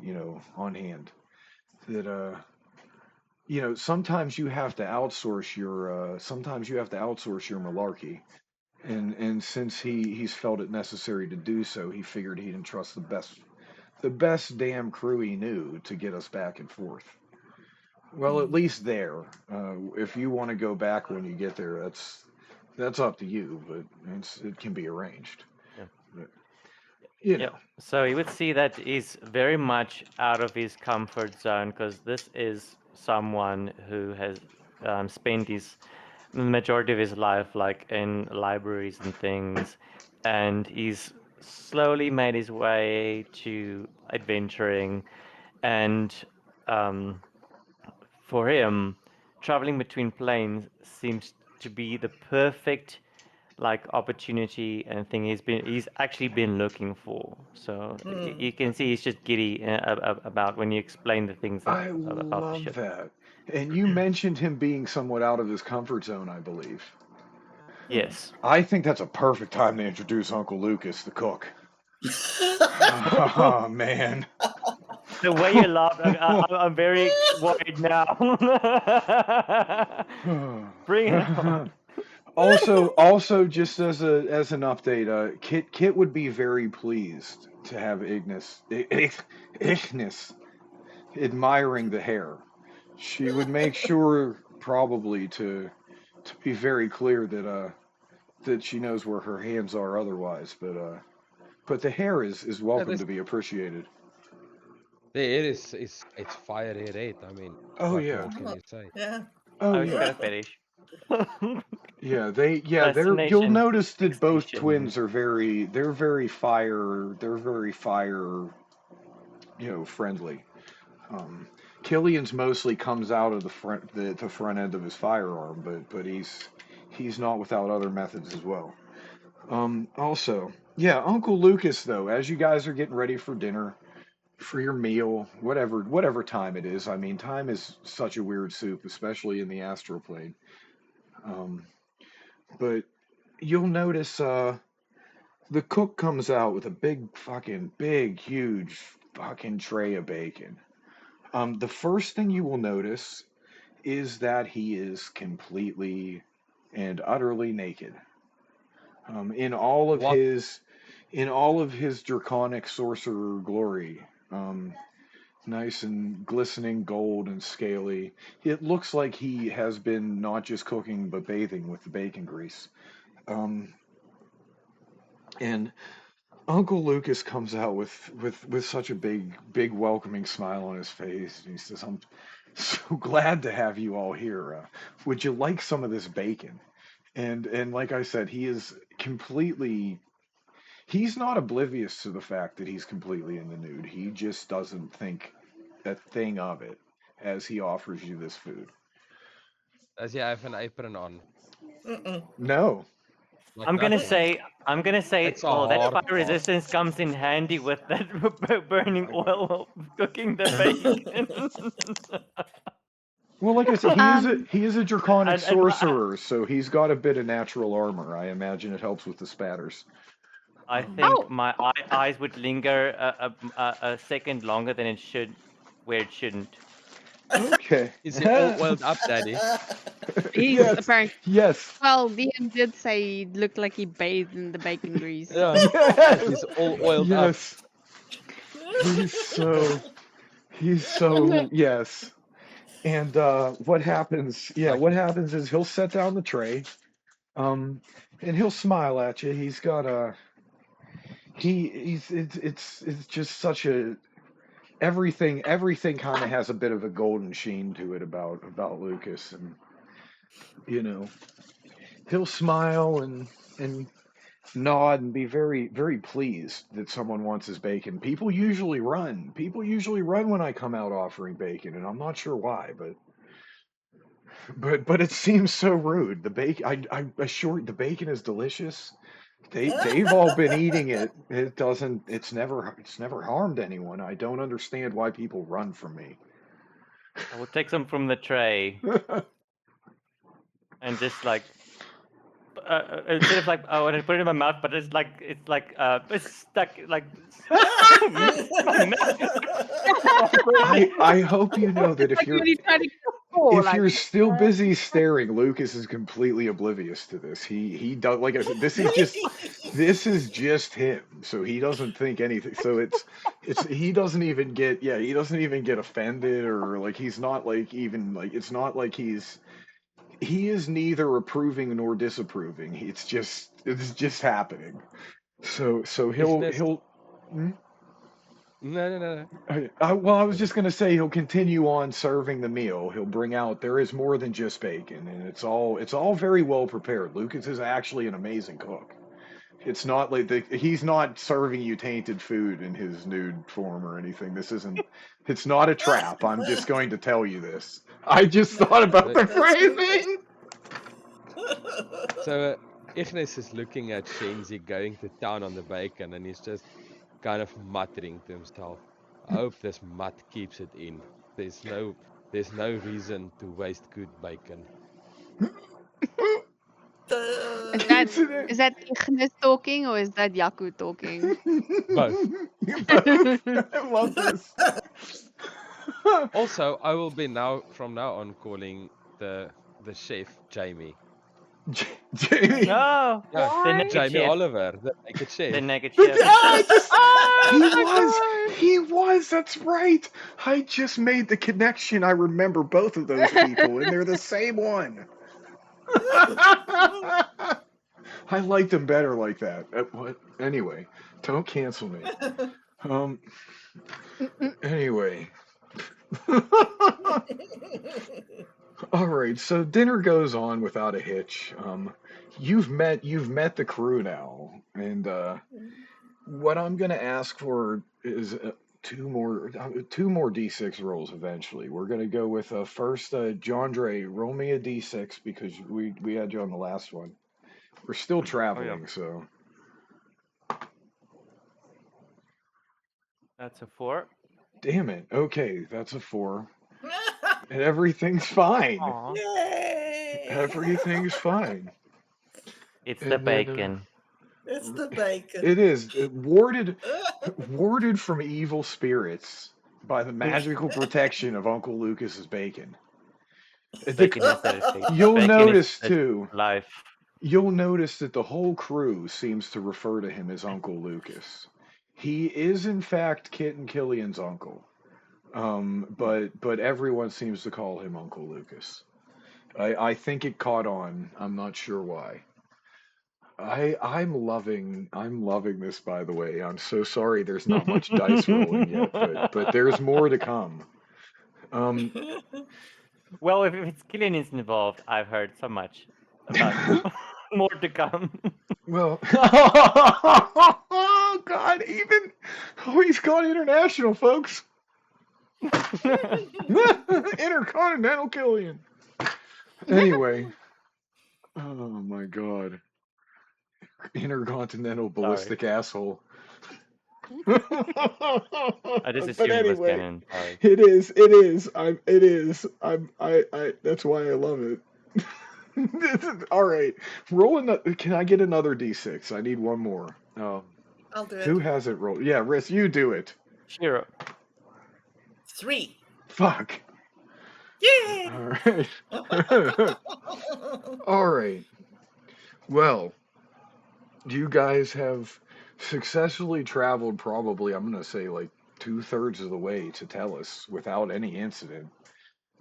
on hand. That sometimes you have to outsource your malarkey, and since he's felt it necessary to do so, he figured he'd entrust the best damn crew he knew to get us back and forth. Well, at least there. If you want to go back when you get there, that's up to you, but it can be arranged. Yeah. But, Yeah. So you would see that he's very much out of his comfort zone because this is someone who has spent the majority of his life like in libraries and things, and he's slowly made his way to adventuring, and um, for him, traveling between planes seems to be the perfect like opportunity and thing he's actually been looking for. So you can see he's just giddy about when you explain the things I about the love ship. that. And you mentioned him being somewhat out of his comfort zone, I believe. Yes. I think that's a perfect time to introduce Uncle Lucas, the cook. Oh, man. The way you laugh, I'm very worried now. Bring it on. Also, just as an update, Kit would be very pleased to have Ignis admiring the hair. She would make sure probably to be very clear that she knows where her hands are otherwise, but the hair is Yeah, welcome to be appreciated. the hair is it's fiery red. I mean, Oh what yeah. more can you say? Yeah. Oh Oh, she's yeah. got a fetish. Yeah, they're you'll Fascination, notice that both fixation. twins are they're very fire, friendly. Um, Killian's mostly comes out of the front end of his firearm, but he's not without other methods as well. Also, yeah, Uncle Lucas though, as you guys are getting ready for dinner, for your meal, whatever time it is. I mean, time is such a weird soup, especially in the astral plane. Um, but you'll notice the cook comes out with a big, huge fucking tray of bacon. The first thing you will notice is that he is completely and utterly naked. Um, in all of What? his, in all of his draconic sorcerer glory, nice and glistening gold and scaly. It looks like he has been not just cooking but bathing with the bacon grease. Um, and Uncle Lucas comes out with such a big welcoming smile on his face. And he says, "I'm so glad to have you all here. Would you like some of this bacon?" And like I said, he's not oblivious to the fact that he's completely in the nude. He just doesn't think a thing of it as he offers you this food. Does he have an apron on? Mm-mm. No. Like I'm gonna nothing. say, I'm gonna say, It's a well, that hard fire pass. resistance comes in handy with that burning oil of cooking the bacon. Well, like I said, Um, he is a draconic and sorcerer, so he's got a bit of natural armor. I imagine it helps with the spatters. I Um, think oh, my eyes would linger a second longer than it should, where it shouldn't. okay. Is he all oiled up, Daddy? he's Yes. apparently. Yes. Well, DM did say he looked like he bathed in the bacon grease. Yeah. Yes. He's all oiled up. Yes. He's so yes. And what happens? Yeah, Like what happens is he'll set down the tray, um, and he'll smile at you. He's got a he's it's just such a everything kind of has a bit of a golden sheen to it about Lucas, and you know he'll smile and nod and be very pleased that someone wants his bacon. People usually run when I come out offering bacon, and I'm not sure why, but it seems so rude. The bacon, I assure you, the bacon is delicious. They've all been eating it. It's never harmed anyone. I don't understand why people run from me. I will take some from the tray and just like instead of like when I put it in my mouth, but it's stuck like my mouth. I hope you know that It's like when you try to get a score, if like you're still busy staring, Lucas is completely oblivious to this. He does, like I said, this is just him. So he doesn't think anything. So he doesn't even get offended, or like he's not like even like it's not like he is neither approving nor disapproving. It's just happening. So Ignis. he'll hmm? No. Well, I was just going to say he'll continue on serving the meal. He'll bring out there is more than just bacon, and it's all very well prepared. Lucas is actually an amazing cook. It's not like he's not serving you tainted food in his nude form or anything. It's not a trap. I'm just going to tell you this. I just thought about the That's funny. phrasing. So Ignis is looking at Shenzi going to town on the bacon, and he's just kind of muttering to himself, "I hope this mutt keeps it in. There's no, there's no reason to waste good bacon." is that It's an, is that Ignis talking or is that Yaku talking? Both. both. I love this. Also, I will be from now on calling the chef Jamie. Jamie. No, Yeah, the Why? naked Jamie chef. Oliver, the naked The chef. naked chef. I just Oh he my was god! he was that's right. I just made the connection. I remember both of those people, and they're the same one. I liked him better like that. What? Anyway, don't cancel me. Um. Anyway. All right, so dinner goes on without a hitch. You've met the crew now, and what I'm gonna ask for is two more d6 rolls. Eventually, we're gonna go with first. Jandre, roll me a d6 because we had you on the last one. We're still Oh yeah, traveling, so that's a 4. damn it. Okay, that's a 4, and everything's fine. Aw. Yay! Everything's fine. It's the And then bacon. It's the bacon. it is warded from evil spirits by the magical protection of Uncle Lucas's bacon. Bacon is everything. You'll Bacon notice is too. life. You'll notice that the whole crew seems to refer to him as Uncle Lucas. He is in fact Kit and Killian's uncle, but everyone seems to call him Uncle Lucas. I think it caught on. I'm not sure why. I'm loving this, by the way. I'm so sorry there's not much dice rolling yet, but there's more to come. Um Well, if it's Killian is involved, I've heard so much about more to come. well oh God, even he's gone international, folks. Intercontinental Killian. Anyway. Oh my God. Intercontinental Sorry. ballistic asshole. I just But assumed it was anyway, canon. Sorry. it is. It is. It is. I. That's why I love it. All right. Roll another. Can I get another d6? I need one more. I'll do Who it. hasn't rolled? Yeah, Riss, you do it. Shiro. 3. Fuck. Yay! All right. All right. Well, you guys have successfully traveled probably, I'm going to say, like 2/3 of the way to Tellus without any incident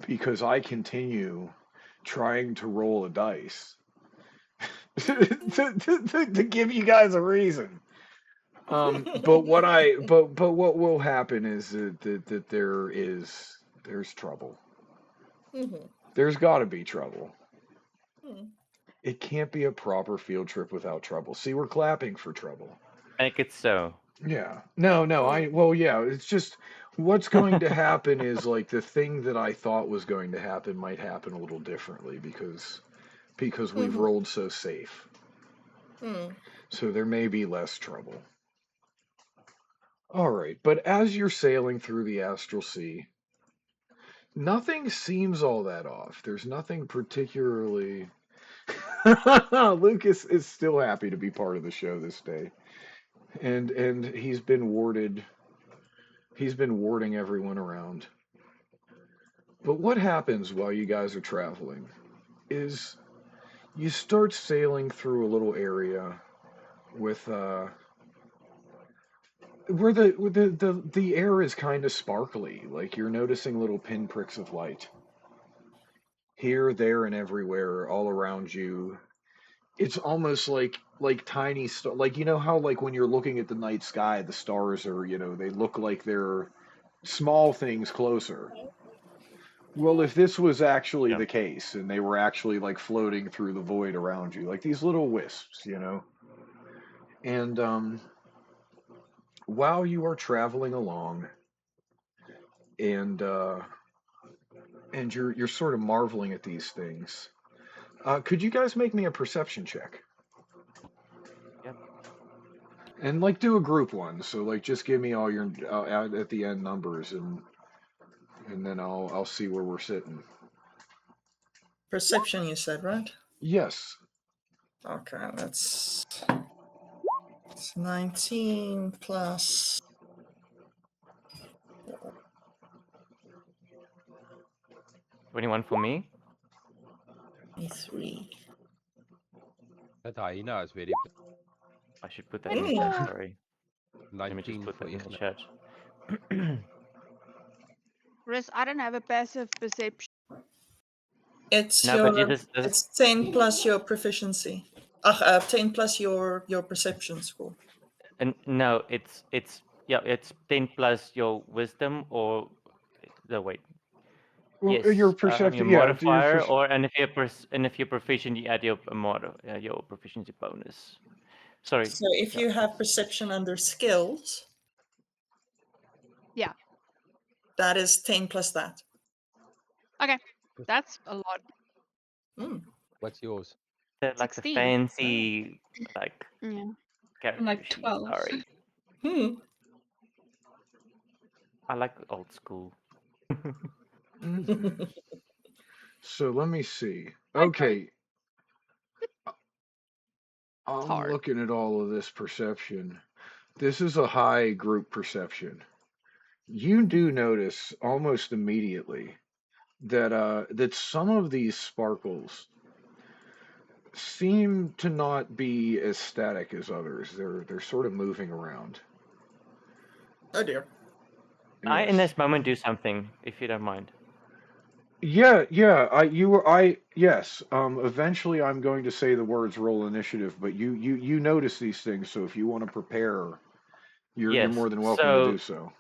because I continue trying to roll a dice to give you guys a reason. But what will happen is that there's trouble. Mhm. There's got to be trouble. Mhm. It can't be a proper field trip without trouble. See, we're clapping for trouble. Make it so. Yeah. No, well, yeah, it's just what's going to happen is like the thing that I thought was going to happen might happen a little differently because we've Mhm. rolled so safe. Mhm. So there may be less trouble. All right, but as you're sailing through the astral sea, nothing seems all that off. There's nothing particularly Lucas is still happy to be part of the show this day. And he's been warded. He's been warding everyone around. But what happens while you guys are traveling is you start sailing through a little area with where the air is kind of sparkly, like you're noticing little pinpricks of light here, there, and everywhere, all around you. It's almost like tiny like you know how like when you're looking at the night sky, the stars are they look like they're small things closer. Well, if this was actually Yeah. the case and they were actually like floating through the void around you, like these little wisps, and while you are traveling along and you're sort of marveling at these things, could you guys make me a perception check? Yep. And like do a group one, so like just give me all your at the end numbers and then I'll see where we're sitting. Perception, you said, right? Yes. Okay, it's 19 plus 21 for me. 3. That hyena is very I should put that in chat. Sorry. Let me just 19 put for that in the Ignis. chat. Riz, I don't have a passive perception. It's No, but you just it's 10 plus your proficiency. 10 plus your perception score. and no, it's 10 plus your wisdom or the wait. Well, Yes, your your perception, yeah, modifier, and if you're proficient, you add your your proficiency bonus. Sorry. So if you have perception under skills, Yeah. that is 10 plus that. Okay. That's a lot. Mm. What's yours? Like the 16. fancy like Yeah. character Like sheet. 12. Sorry, Hmm. I like old school. Mhm. So let me see. I know. Okay, It's I'm hard. looking at all of this perception. This is a high group perception. You do notice almost immediately that some of these sparkles seem to not be as static as others. They're sort of moving around. Oh dear. I, in Yes. this moment, do something, if you don't mind. Yeah. Yes. Eventually, I'm going to say the words "roll initiative," but you notice these things. So if you want to prepare, you're Yes. more than welcome to do So, so.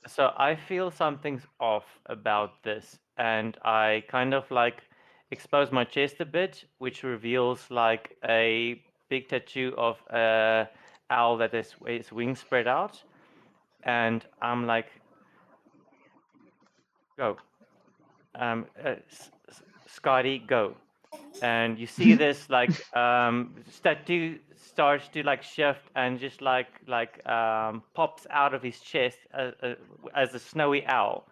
so I feel something's off about this, and I kind of like expose my chest a bit, which reveals like a big tattoo of a owl that is its wings spread out, and I'm like, go, Scotty, go. And you see this like statue starts to like shift and just like pops out of his chest as a snowy owl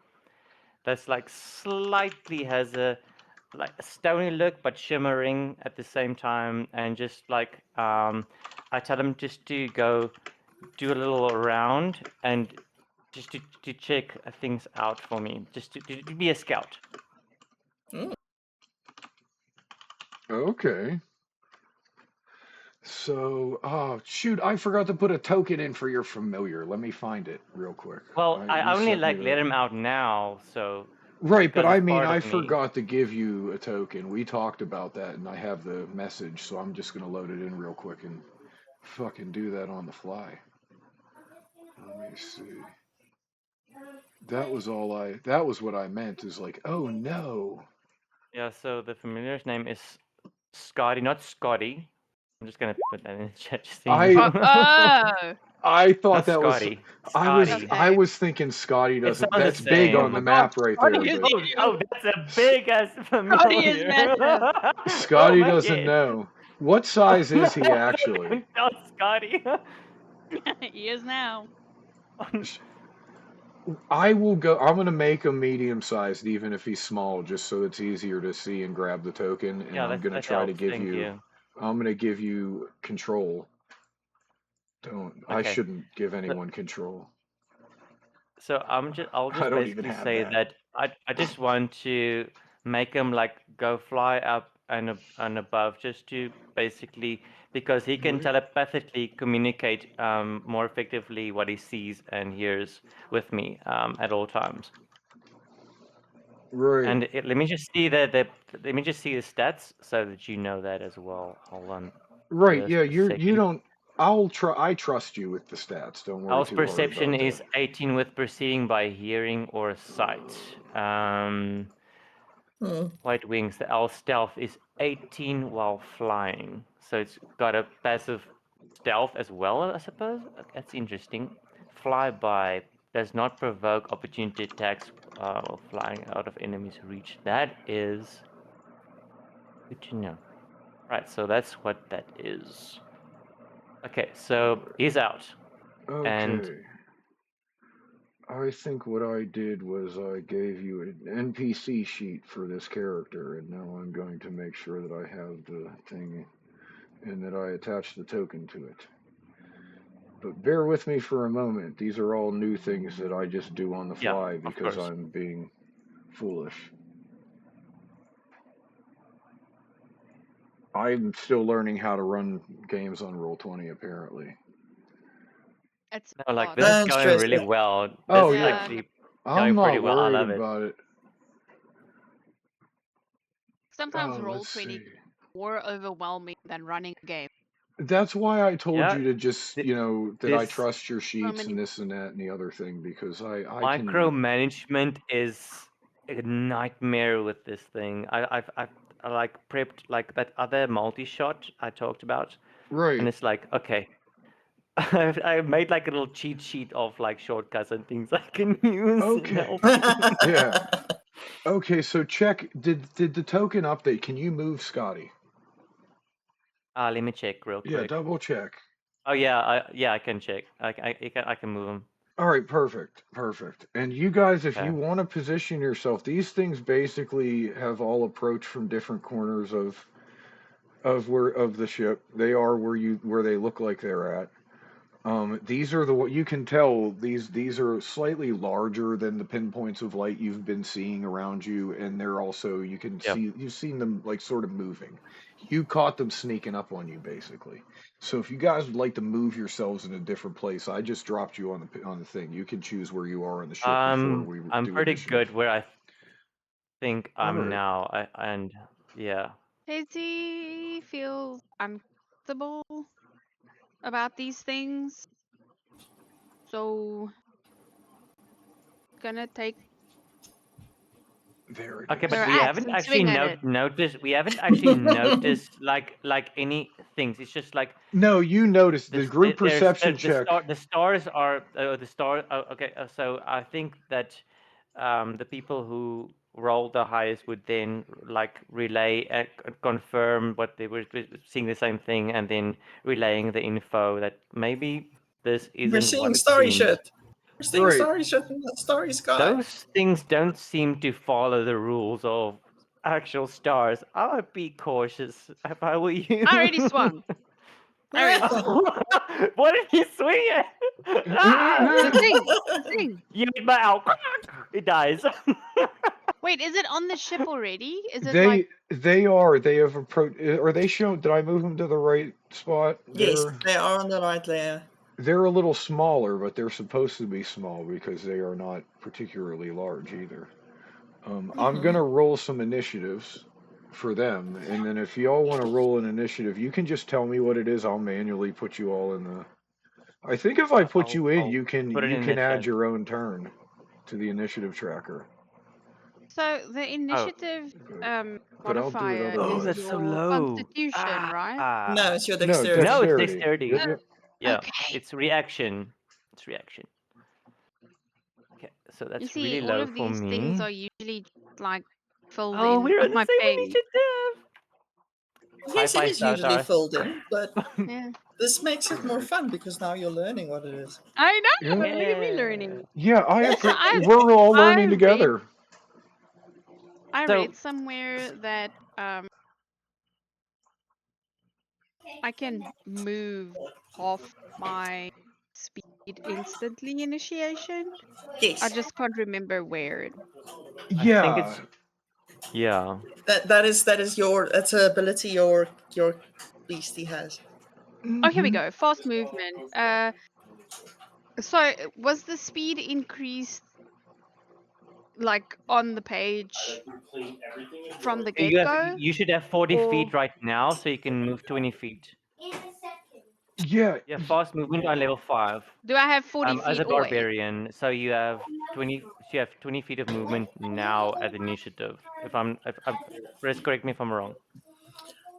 that's like slightly has a like a stony look but shimmering at the same time, and just like I tell him just to go do a little around and just to check things out for me, just to be a scout. Okay. So, oh shoot, I forgot to put a token in for your familiar. Let me find it real quick. Well, I You only sent me like let the him out now, so right, but because I it's mean, part I of me. forgot to give you a token. We talked about that, and I have the message, so I'm just gonna load it in real quick and fucking do that on the fly. Let me see. That was all I. That was what I meant. Is like, oh no. Yeah, so the familiar's name is Scotty, not Scotty. I'm just gonna put that in the chat just so you I know. Oh, I thought Not that was. Scotty, Scotty. I okay. was thinking Scotty It doesn't. sounds the That's big Oh on same. the my god, map right there, Scotty is but Oh, huge. oh, that's a big ass Scotty is familiar. massive. Oh Scotty my doesn't god. know. What size is he actually? Don't tell Scotty. He is now. I will go. I'm gonna make him medium sized, even if he's small, just so it's easier to see and grab the token. And Yeah, I'm gonna that try to helps. give Thank you. you. I'm gonna give you control. Don't. I Okay. shouldn't give So, anyone control. so I'll I just don't even basically have say that. that I just want to make him like go fly up and above, just to basically, because he can Right. telepathically communicate more effectively what he sees and hears with me at all times. Right. And let me just see let me just see the stats so that you know that as well. Hold on Right. Yeah. just a You second. don't. I'll try. I trust you with the stats. Don't worry Owl's too hard perception about that. is 18 with perceiving by hearing or sight. Hmm. White wings, the owl's stealth is 18 while flying. So it's got a passive stealth as well, I suppose. That's interesting. Flyby does not provoke opportunity attacks while flying out of enemy's reach. That is good to know. Right, so that's what that is. Okay, so he's out. And Okay. I think what I did was I gave you an NPC sheet for this character, and now I'm going to make sure that I have the thing and that I attach the token to it. But bear with me for a moment. These are all new things that I just do on the yeah, fly of because course. I'm being foolish. I'm still learning how to run games on Roll20, apparently. It's No, a like lot. this is Don't going stress really it. well. This Oh, is yeah. Yeah. actually I'm going pretty not well. I worried love it. about it. Sometimes Let's Roll20 see. is more overwhelming than running a game. That's why I told Yeah, you to just, th- that I this trust your So sheets many. and this and that and the other thing because I can. micromanagement is a nightmare with this thing. I like prepped like that other multi-shot I talked about, and Right. it's like, okay, I made like a little cheat sheet of like shortcuts and things I can use and Okay. help. Yeah. Okay, so check. Did the token update? Can you move Scotty? Let me check real Yeah, quick. double check. Oh yeah, I can check. I can move them. All right, perfect, perfect. And you guys, if Okay. you want to position yourself, these things basically have all approached from different corners of the ship. They are where they look like they're at. These are what you can tell. These are slightly larger than the pinpoints of light you've been seeing around you, and they're also you can Yeah. see you've seen them like sort of moving. You caught them sneaking up on you, basically. So if you guys would like to move yourselves in a different place, I just dropped you on the thing. You can choose where you are on the ship before we I'm do pretty initiative. good where I think All I'm right. now. And yeah. Daisy feels uncomfortable about these things, so gonna take There it Okay, is. but her we axe haven't and actually swing at it. noticed. We haven't actually noticed like any things. It's just like No, you noticed the this. group There's perception check. the stars are the star. Oh, okay, so I think that the people who rolled the highest would then like relay confirm what they were seeing the same thing, and then relaying the info that maybe this We're isn't seeing what it starry seems. shit. We're seeing Right. starry shit in the starry sky. Those things don't seem to follow the rules of actual stars. I would be cautious if I were you. I already swung. I already swung. What did you swing at? Ah! The thing. The thing. You hit my owl. It dies. Wait, is it on the ship already? Is it like They have approached. Are they shown? Did I move them to the right spot? Yes, they are on the right layer. They're a little smaller, but they're supposed to be small because they are not particularly large either. I'm Mhm. gonna roll some initiatives for them, and then if y'all want to roll an initiative, you can just tell me what it is. I'll manually put you all in the. I think if I put you in, I'll put it you in the can add chat. your own turn to the initiative tracker. so the Oh, initiative But, but I'll do it modifier oh, is otherwise. that's so your low. constitution, right? No, it's your No, dexterity. No, it's dexterity. dexterity. Yep, yep. Yeah, Okay. it's reaction. It's reaction. Okay, so You that's see, really all low of for these things me. are usually like filled Oh, in we're on on the my same page. initiative. High Yes, it five, is usually Stardust. filled in, but Yeah. this makes it more fun because now you're learning what it is. I know. Yeah, Look at me Yeah. learning. yeah. So We're all I learning read together. I So read somewhere that I can move half my speed instantly initiation. I Yes, just can't remember where it. I think Yeah. it's yeah. that is your that's an ability your beastie has. Oh, here we Hmm. go. Fast movement. So was the speed increased like on the page from the get go, You should have 40 or feet right now, so you can move 20 feet. Yeah. You have fast movement on level 5. do I have 40 As feet a always? barbarian, so you have 20. So you have 20 feet of movement now at initiative. If I'm, Chris, correct me if I'm wrong.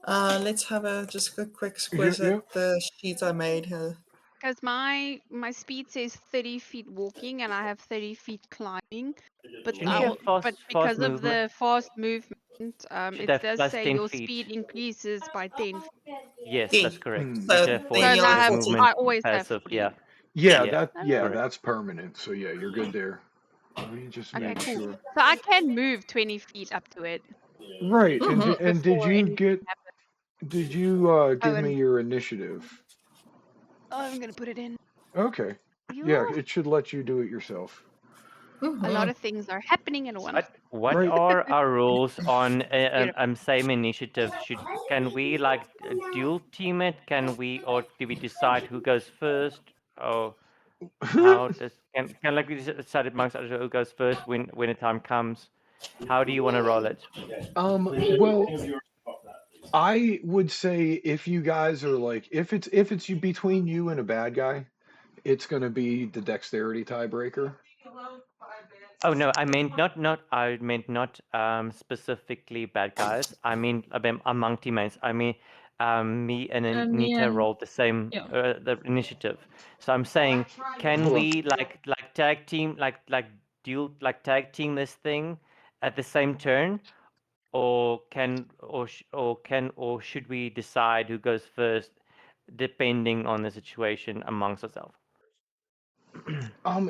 Let's have just a quick Yeah. squiz Yeah. at the sheet I made here. Because my speed says 30 feet walking and I have 30 feet climbing, but Shouldn't you have but fast because of movement? the fast movement, Should it have does plus say 10 your feet. speed increases by 10 feet. Yes, Yeah, that's correct. Mm. You so should have So then 40 you'll now feet have I of have 40. movement I always have passive. 40. Yeah, Yeah. yeah, Yeah, correct. that's permanent. So yeah, you're good there. Let me just Okay, make cool. sure. So I can move 20 feet up to it Right. Mm-hmm. And did before you anything get happens. did you Oh, give me and your initiative? I'm gonna put it in. Okay. Yeah, You. it should let you do it yourself. A lot Mm-hmm. of things are happening at once. What Right. are our rules on Beautiful. same initiative? Can we like dual team it? Can we, or do we decide who goes first? Or how does can like we decide amongst us who goes first when the time comes? How do you want to roll it? Well, I would say if you guys are like if it's you between you and a bad guy, it's gonna be the dexterity tiebreaker. Oh no, I meant not specifically bad guys. I mean among teammates. I mean me and Me Anita and rolled the same yeah. the initiative. So I'm saying, can Hold on. we like tag team dual tag team this thing at the same turn, or should we decide who goes first depending on the situation amongst ourselves?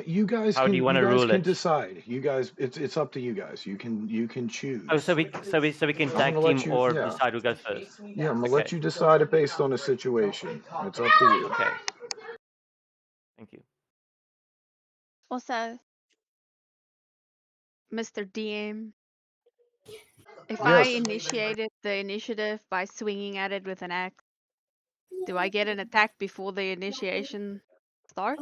You guys How do you can want to rule it? decide. You guys, it's up to you guys. You can Oh, choose. so we can I'm tag gonna team let you. or Yeah, decide who goes first. yeah. I'm gonna let Okay. you decide it based on the situation. It's up to you. Okay. Thank you. Also, Mr. DM, if I Yes. initiated the initiative by swinging at it with an axe, do I get an attack before the initiation starts?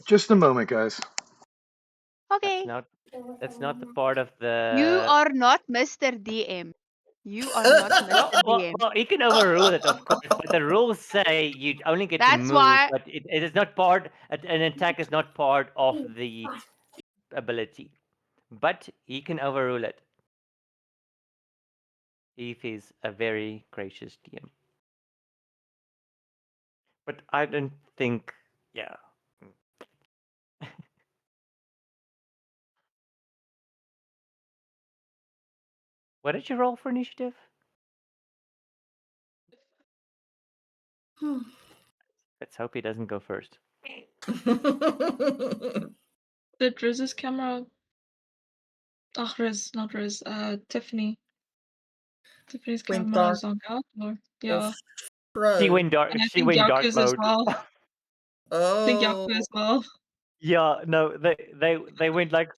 Just a moment, guys. Okay. That's not the part of You the. are not Mr. DM. You are not Mr. DM. Well, you can overrule it, of course, but the rules say you only get to That's move, why but it is not part. An attack is not part of the ability, but he can overrule it if he's a very gracious DM. But I don't think, yeah. What did you roll for initiative? Let's hope he doesn't go first. Did Riz's camera? Oh, Riz, not Riz. Tiffany. Tiffany's Went camera dark. is on out. Or, yeah. She Bro. went dark. And I She think went dark Yaku's as mode. well. I think Oh. Yaku as well. Yeah, no, they went like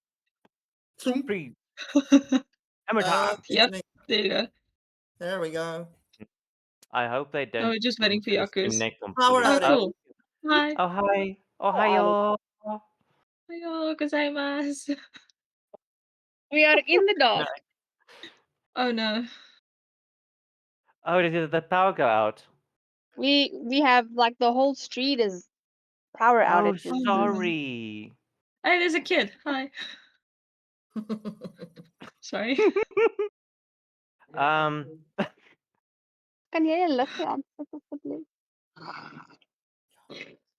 Thump. freeze. Hammer Oh, time. Yep. There you go. there we go. I hope they Oh, don't we're just waiting for Yaku's. discriminate Power completely. Oh, outage. cool. Hi. Oh hi. Oh hi y'all. Ohayo gozaimasu. we are in the No. dark. Oh no. Oh, did the power go out? We have like the whole street is power Oh, outages. sorry. Hey, there's a kid. Hi. Sorry. Kan jy 'n liggie aansit asseblief?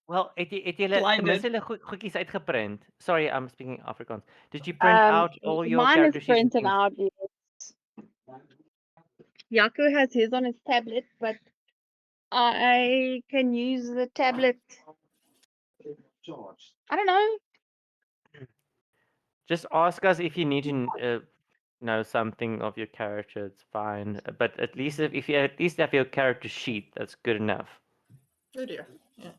Well, het julle ten Blinded. minste hulle goedjies uitgeprint? Sorry, I'm speaking Afrikaans. Did you print out all your Mine is character sheets and printed things? out. Yes. Yaku has his on his tablet, but I can use the tablet. I don't know. Just ask us if you need to know something of your character. It's fine, but at least if you at least have your character sheet, that's good enough. Oh dear. Yeah.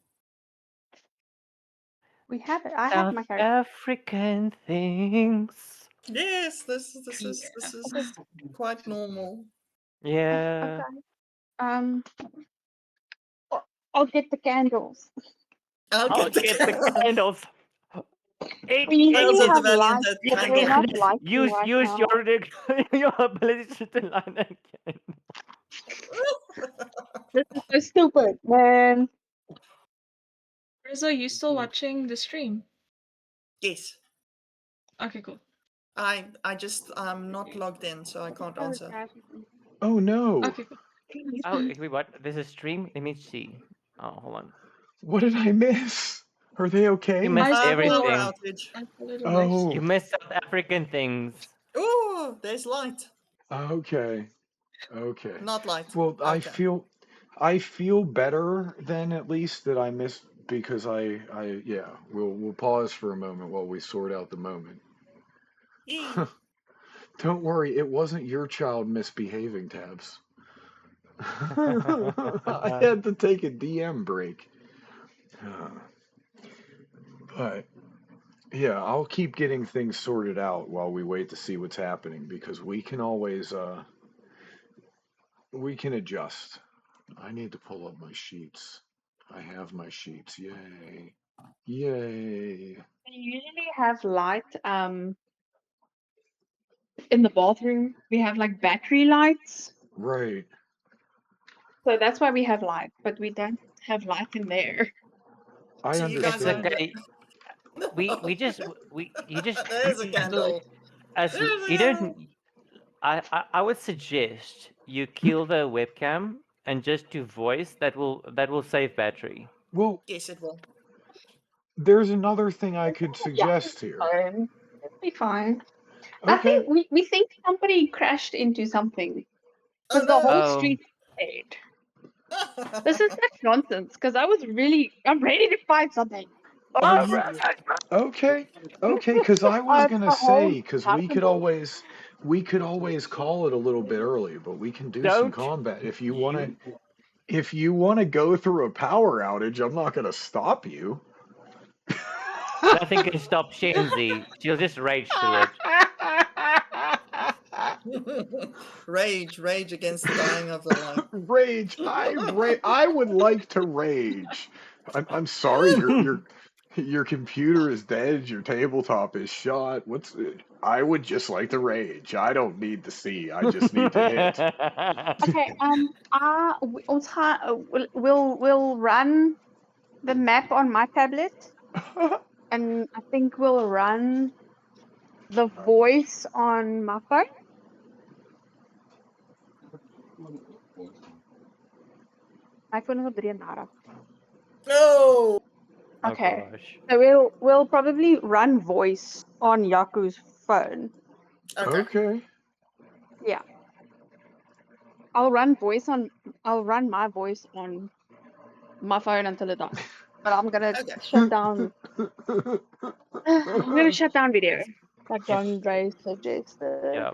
We have it. I have South my character. African things. Yes, this is quite normal. Yeah. Okay. I'll get the candles. I'll I'll get the get the candles. We usually Rails of the have Valiant lights, at but we're candle. not lighting use right use now. your ability to line again. This is so stupid, man. Riz, are you still watching the stream? Yes. Okay, cool. I just not logged in, so I can't answer. Oh no! Okay, cool. Oh, wait, what? There's a stream? Let me see. Oh, hold on. What did I miss? Are they okay? You missed I Power everything. outage. I saw it Oh, You missed South African things. Oh, there's light. okay, okay. Not light. Well, Okay. I feel better then at least that I missed because yeah. We'll pause for a moment while we sort out the moment. Eee. Don't worry, it wasn't your child misbehaving, Tabs. I had to take a DM break. But yeah, I'll keep getting things sorted out while we wait to see what's happening because we can always we can adjust. I need to pull up my sheets. I have my sheets. Yay. Yay. We usually have light in the bathroom. We have like battery lights. Right. So that's why we have light, but we don't have light in there. I So you guys It's are understand. okay. We just you just There's a candle. as There's a you candle. don't. I would suggest you kill the webcam and just do voice. That will save battery. Well, Yes, it will. there's another thing I could Yeah, suggest here. fine. It'll be fine. I Okay. think we think somebody crashed into something Oh because the whole no! Oh, street stayed. This is such nonsense because I'm ready to find something. Are Oh, you okay? Okay, because I was gonna the say, whole because passable. we could always call it a little bit early, but we can do some don't combat you? if you wanna go through a power outage. I'm not gonna stop you. Nothing can stop Shenzi. She'll just rage through it. Rage against the dying of the light. Rage. I would like to rage. I'm sorry. Your computer is dead. Your tabletop is shot. I would just like to rage. I don't need to see. I just need to hit. Okay, we'll run the map on my tablet, and I think we'll run the voice on my phone. My phone is op 33. No. Oh Okay, gosh. so we'll probably run voice on Yaku's phone. Okay. Okay. Yeah, I'll run my voice on my phone until it dies. But I'm gonna Okay. shut down. I'm gonna shut down video, like If John Ray suggested. yeah,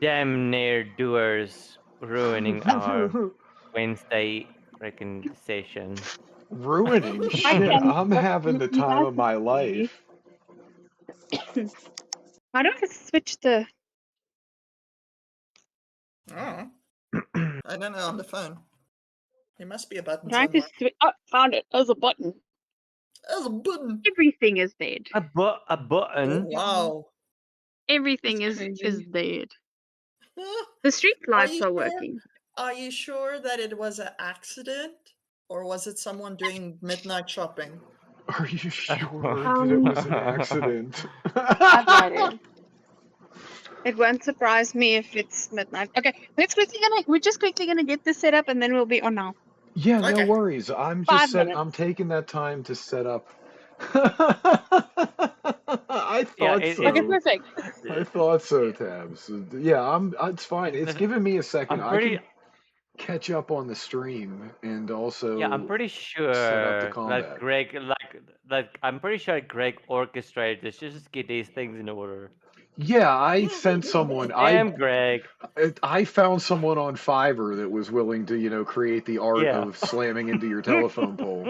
damn near doers ruining our Wednesday freaking session. Ruining I shit. can. I'm having the You time guys of can my see. life. Why don't I switch the? Oh, I don't know on the phone. There must be a button I'm trying to somewhere. switch. Oh, found it. There's a button. There's a button. Everything is dead. a Oh, button. wow. Everything That's is crazy. dead. The street Are lights you are sure? working. Are you sure that it was an accident, or was it someone doing midnight shopping? Are you sure that it was an accident? I have no idea. It won't surprise me if it's midnight. Okay, we're just quickly gonna get this set up and then we'll be on now. Yeah, no Okay. worries. 5 minutes. I'm taking that time to set up. I Yeah, thought Okay, so. perfect. I thought so, Tabs. Yeah, it's fine. It's giving me a second. I'm I pretty can catch up on the stream and yeah, I'm also pretty set up the sure that combat. Greg I'm pretty sure Greg orchestrated this just to get these things in order. Yeah, I sent someone. Damn, Greg. I found someone on Fiverr that was willing to, create the art Yeah. of slamming into your telephone pole.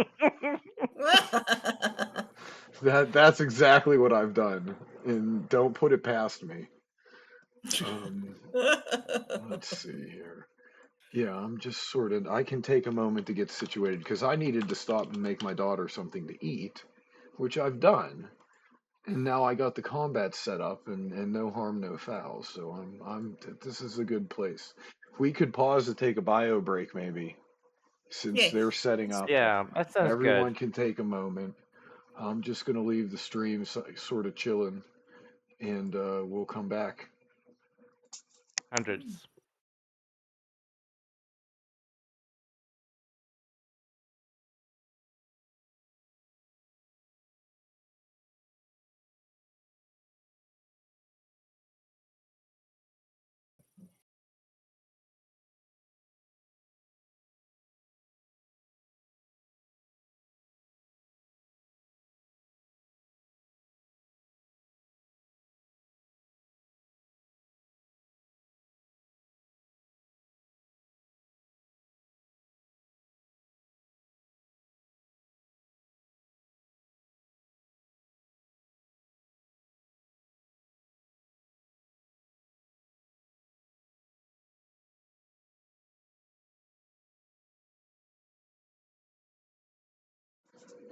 That's exactly what I've done, and don't put it past me. Um, let's see here. Yeah, I'm just sort of. I can take a moment to get situated because I needed to stop and make my daughter something to eat, which I've done, and now I got the combat set up, and no harm, no foul. So this is a good place. We could pause to take a bio break, maybe, since Yes. they're setting up. Yeah, that sounds Everyone good. can take a moment. I'm just gonna leave the stream sort of chilling, and we'll come back. Hundreds.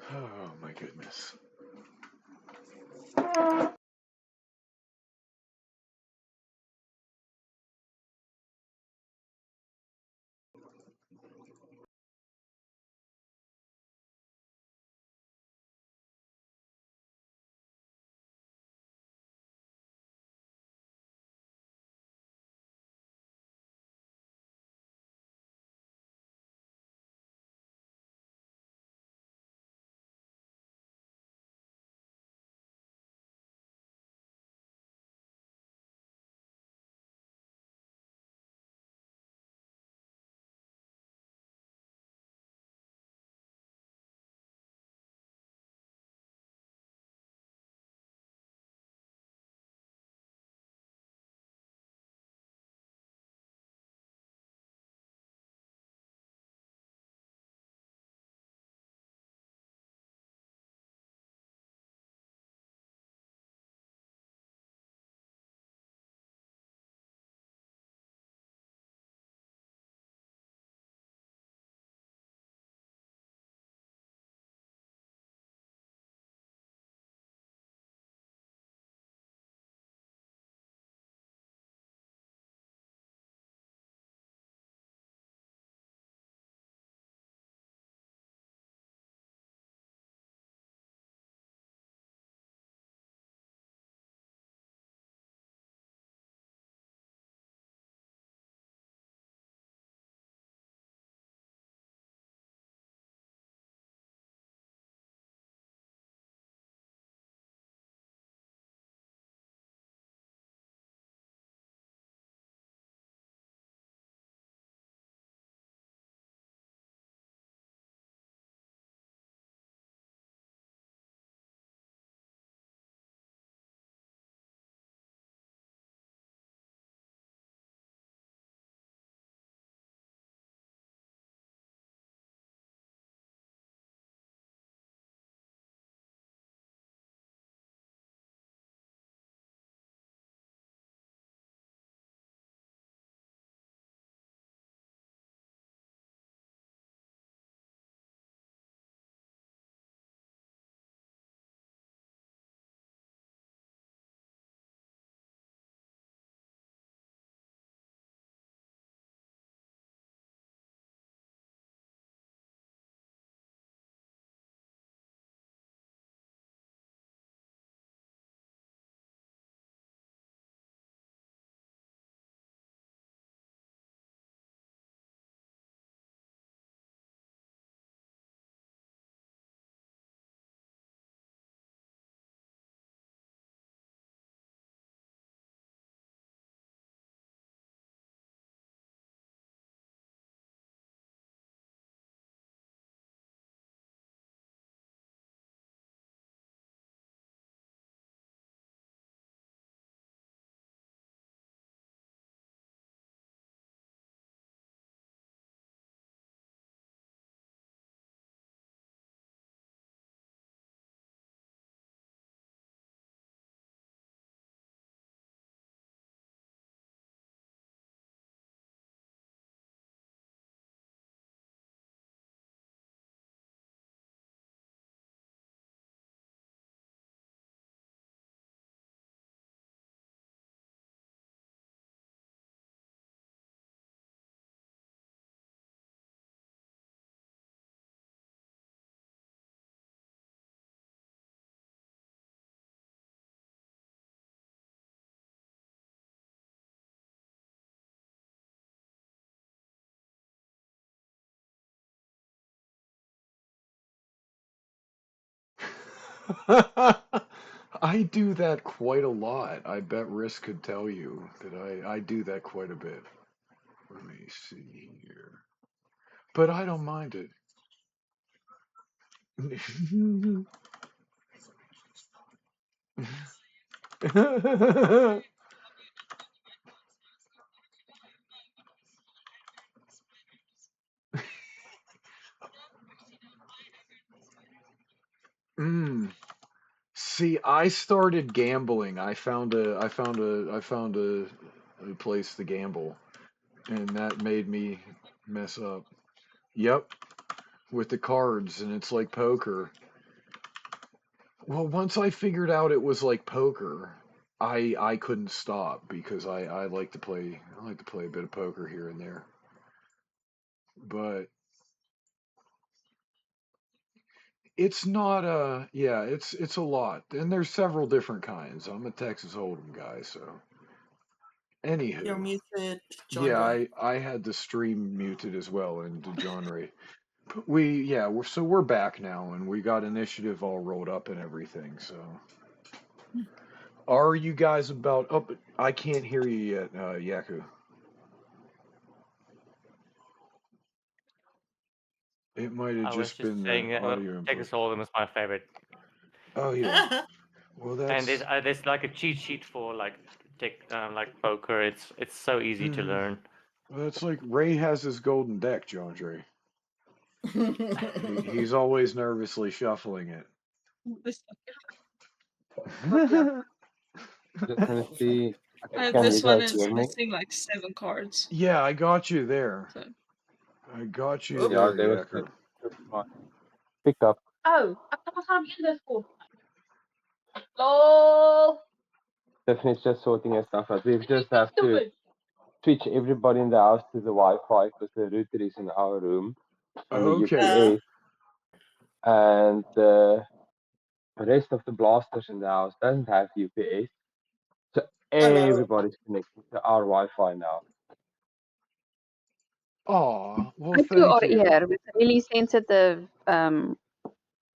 Oh my goodness. I do that quite a lot. I bet Risk could tell you that I do that quite a bit. Let me see here. But I don't mind it. Mm. See, I started gambling. I found a place to gamble, and that made me mess up. Yep, with the cards, and it's like poker. Well, once I figured out it was like poker, I couldn't stop because I like to play a bit of poker here and there. But it's not yeah, it's a lot. And there's several different kinds. I'm a Texas Hold'em guy, so You're anywho. muted, John Yeah, Ray. I had the stream muted as well and John Ray. But we're back now and we got initiative all rolled up and everything, so are you guys about up? I can't hear you yet, Yaku. It might have I was just just been the saying audio input. Texas Hold'em is my favorite, Oh yeah. Well, and that's there's like a cheat sheet for like like poker. It's so easy to mm, learn. well, that's like Ray has his golden deck, John Dre. He's always nervously shuffling it. This, Just want to see. Okay, can this you one guys is hear me? missing like 7 cards. Yeah, I got you there. So I got you Oop. Yeah, there, there was Yaku. pick up. Oh, ek gaan hom in voor. Lol. Tiffany's just sorting her stuff out. We just have to switch everybody in the house to the Wi-Fi because the router is in our room and the Okay. UPS, and the rest of the blasters in the house doesn't have UPS. So Oh no. everybody's connected to our Wi-Fi now. Aw, well, I do thank our you. ear with really sensitive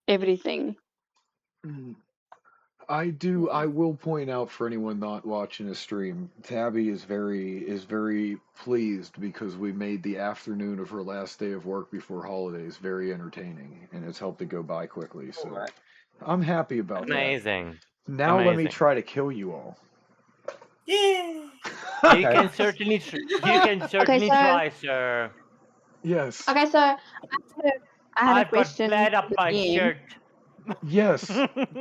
everything. Mm, I will point out for anyone not watching the stream, Tabby is very pleased because we made the afternoon of her last day of work before holidays very entertaining, and it's helped it go by quickly. So Alright. I'm happy about that. Amazing. Now let me Amazing. try to kill you all. Yeah. You can certainly try, sir. Yes. Okay, so I had a I've got question blood for up the my game. shirt. Yes.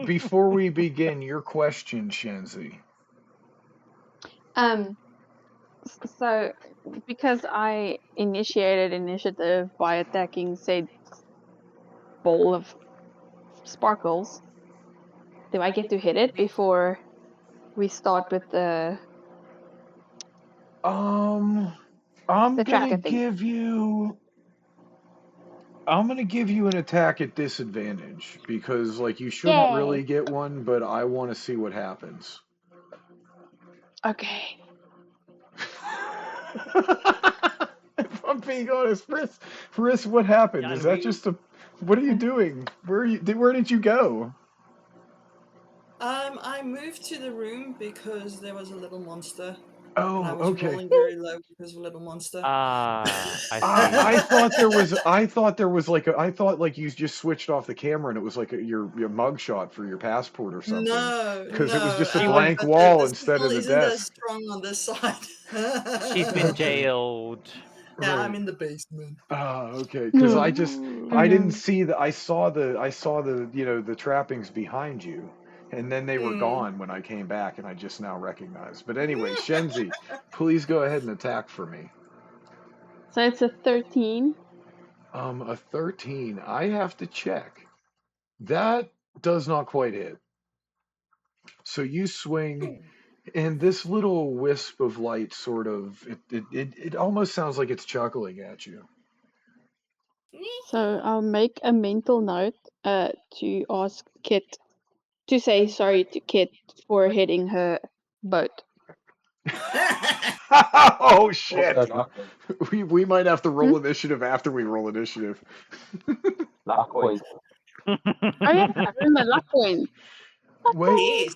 Before we begin, your question, Shenzi. So because I initiated initiative by attacking said ball of sparkles, do I get to hit it before we start with the I'm the gonna tracker thing? give you an attack at disadvantage because like you shouldn't really Yay! get one, but I want to see what happens. Okay. If I'm being honest, Riss, what happened? John Is that Reed. just a? What are you doing? Where did you go? I moved to the room because there was a little monster. And I Oh, was okay. rolling very low because of a little monster. Ah, I I see. thought there was I thought like you just switched off the camera and it was like your mugshot for your passport or something No, because it was no. just a She was. blank But wall the instead signal of the isn't as desk. strong on this side. She's been Okay. jailed. Yeah, I'm Right. in the basement. Okay. Because I didn't No. see the I saw the the trappings behind you, and then they were Mm. gone when I came back, and I just now recognized. But anyway, Shenzi, please go ahead and attack for me. So it's a 13. A 13. I have to check. That does not quite hit. So you swing, and this little wisp of light sort of it almost sounds like it's chuckling at you. So I'll make a mental note to ask Kit to say sorry to Kit for hitting her boat. Oh shit. Also, We might have to roll initiative after we roll initiative. luck point. Oh yeah, I remember luck point. Wait, Yes.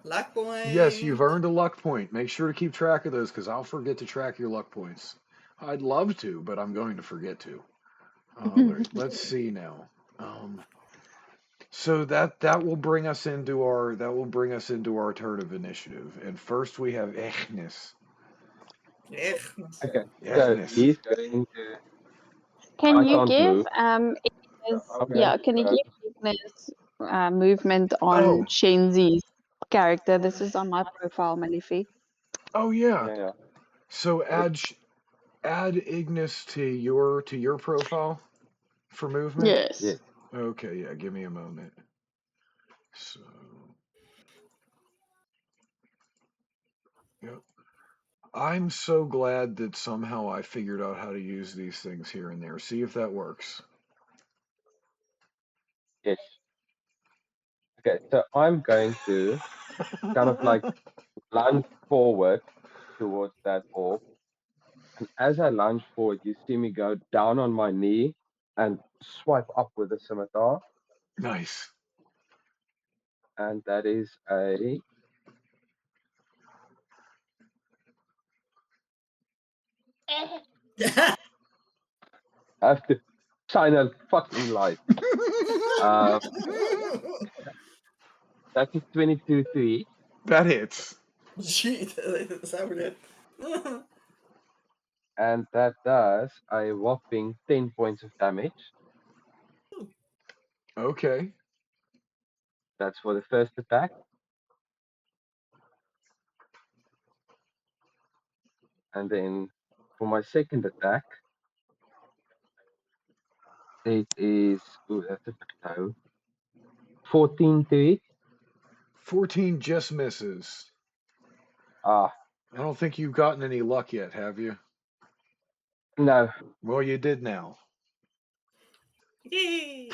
Luck yes, you've point. earned a luck point. Make sure to keep track of those because I'll forget to track your luck points. I'd love to, but I'm going to forget to. All right, let's see now. Um, so that will bring us into our turn of initiative. And first we have Echnis. Yes. Okay, so Echnis. he's going to. Can I you can't give move. Okay. can you give Ignis movement on Oh, Shenzi's character? This is on my profile, Malifi. oh yeah. Yeah, yeah. So add Ignis to your profile for movement. Yes. Yes. Okay, yeah. Give me a moment. So, yep. I'm so glad that somehow I figured out how to use these things here and there. See if that works. Yes. Okay, so I'm going to kind of like lunge forward towards that orb. And as I lunge forward, you see me go down on my knee and swipe up with the scimitar. Nice. And that is a. I have to shine a fucking light. Uh, that's a 22 to hit. That hits. Shit, that's how it. And that does a whopping 10 points of damage. Okay. That's for the first attack. And then for my second attack, it is. Ooh, that's a bit low. 14 to hit. 14 just misses. Ah, I don't think you've gotten any luck yet, have you? no. Well, you did now. Yay.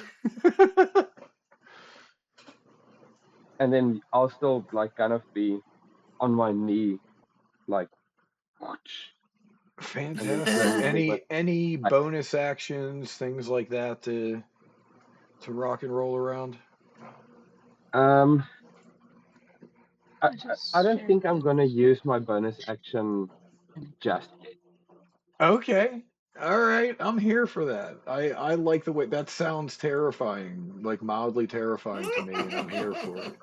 And then I'll still like kind of be on my knee, like, and then Fantastic. turn a little bit. Any Like, bonus actions, things like that to rock and roll around? um, I, I just I don't shared think I'm gonna use my bonus action just yet. Okay. All right. I'm here for that. I like the way that sounds terrifying, like mildly terrifying to me, and I'm here for it.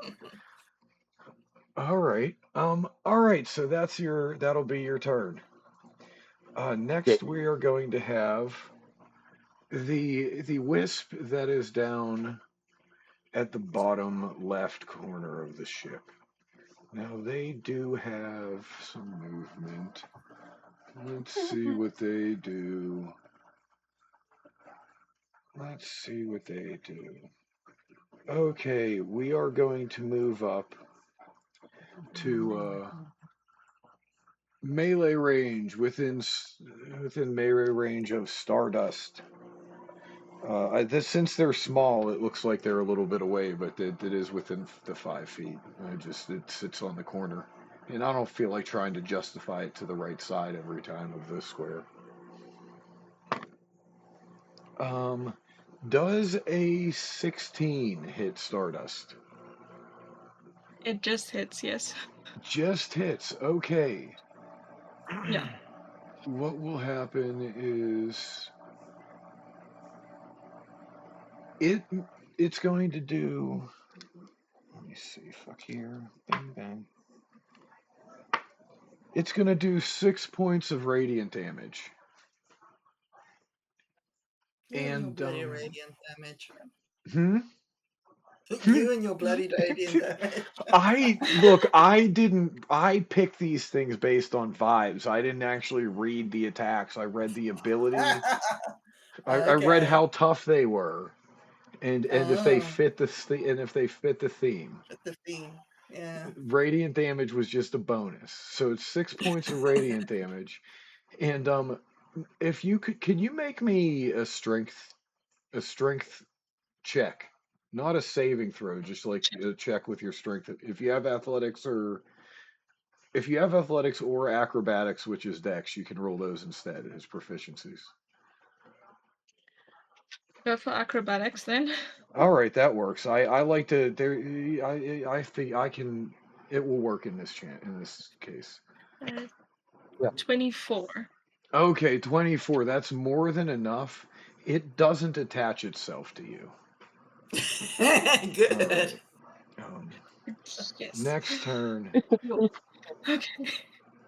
All right. All right. So that'll be your turn. Yes. Next we are going to have the wisp that is down at the bottom left corner of the ship. Now they do have some movement. Let's see what they do. Let's see what they do. Okay, we are going to move up to melee range within melee range of Stardust. Since they're small, it looks like they're a little bit away, but it is within the 5 feet. It sits on the corner, and I don't feel like trying to justify it to the right side every time of the square. Um, does a 16 hit Stardust? it just hits, yes. Just hits. Okay. Yeah. What will happen is it it's going to do. Let me see. Fuck here. Bang bang. It's going to do 6 points of radiant damage. You and your And bloody radiant damage. hmm? You and your bloody radiant damage. I look, I picked these things based on vibes. I didn't actually read the attacks. I read the ability. I read Okay. how tough they were. And if they Oh, fit the theme. the theme. Yeah. Radiant damage was just a bonus. So it's 6 points of radiant damage. And if you could you make me a strength check? Not a saving throw, just like a check with your strength. If you have athletics or acrobatics, which is dex, you can roll those instead as proficiencies. Go for acrobatics then. All right, that works. I like to there. I think I can. It will work in this case. Uh, Yeah. 24. Okay, 24. That's more than enough. It doesn't attach itself to you. All Good. right. Um, Yes. next turn. Okay.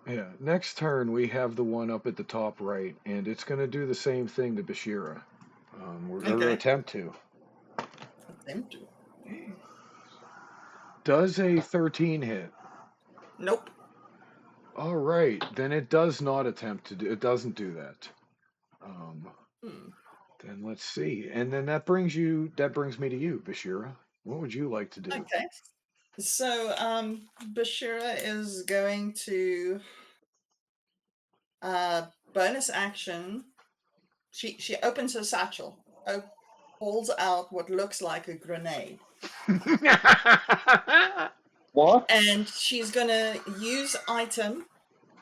Yeah, next turn we have the one up at the top right, and it's going to do the same thing to Bashira. Or Okay. attempt to. Attempt to. Does a 13 hit? Nope. All right, then it does not attempt to do. It doesn't do that. Hmm. Then let's see, and then that brings me to you, Bashira. What would you like to do? Okay. So Bashira is going to bonus action. She opens her satchel, pulls out what looks like a grenade, What? and she's gonna use item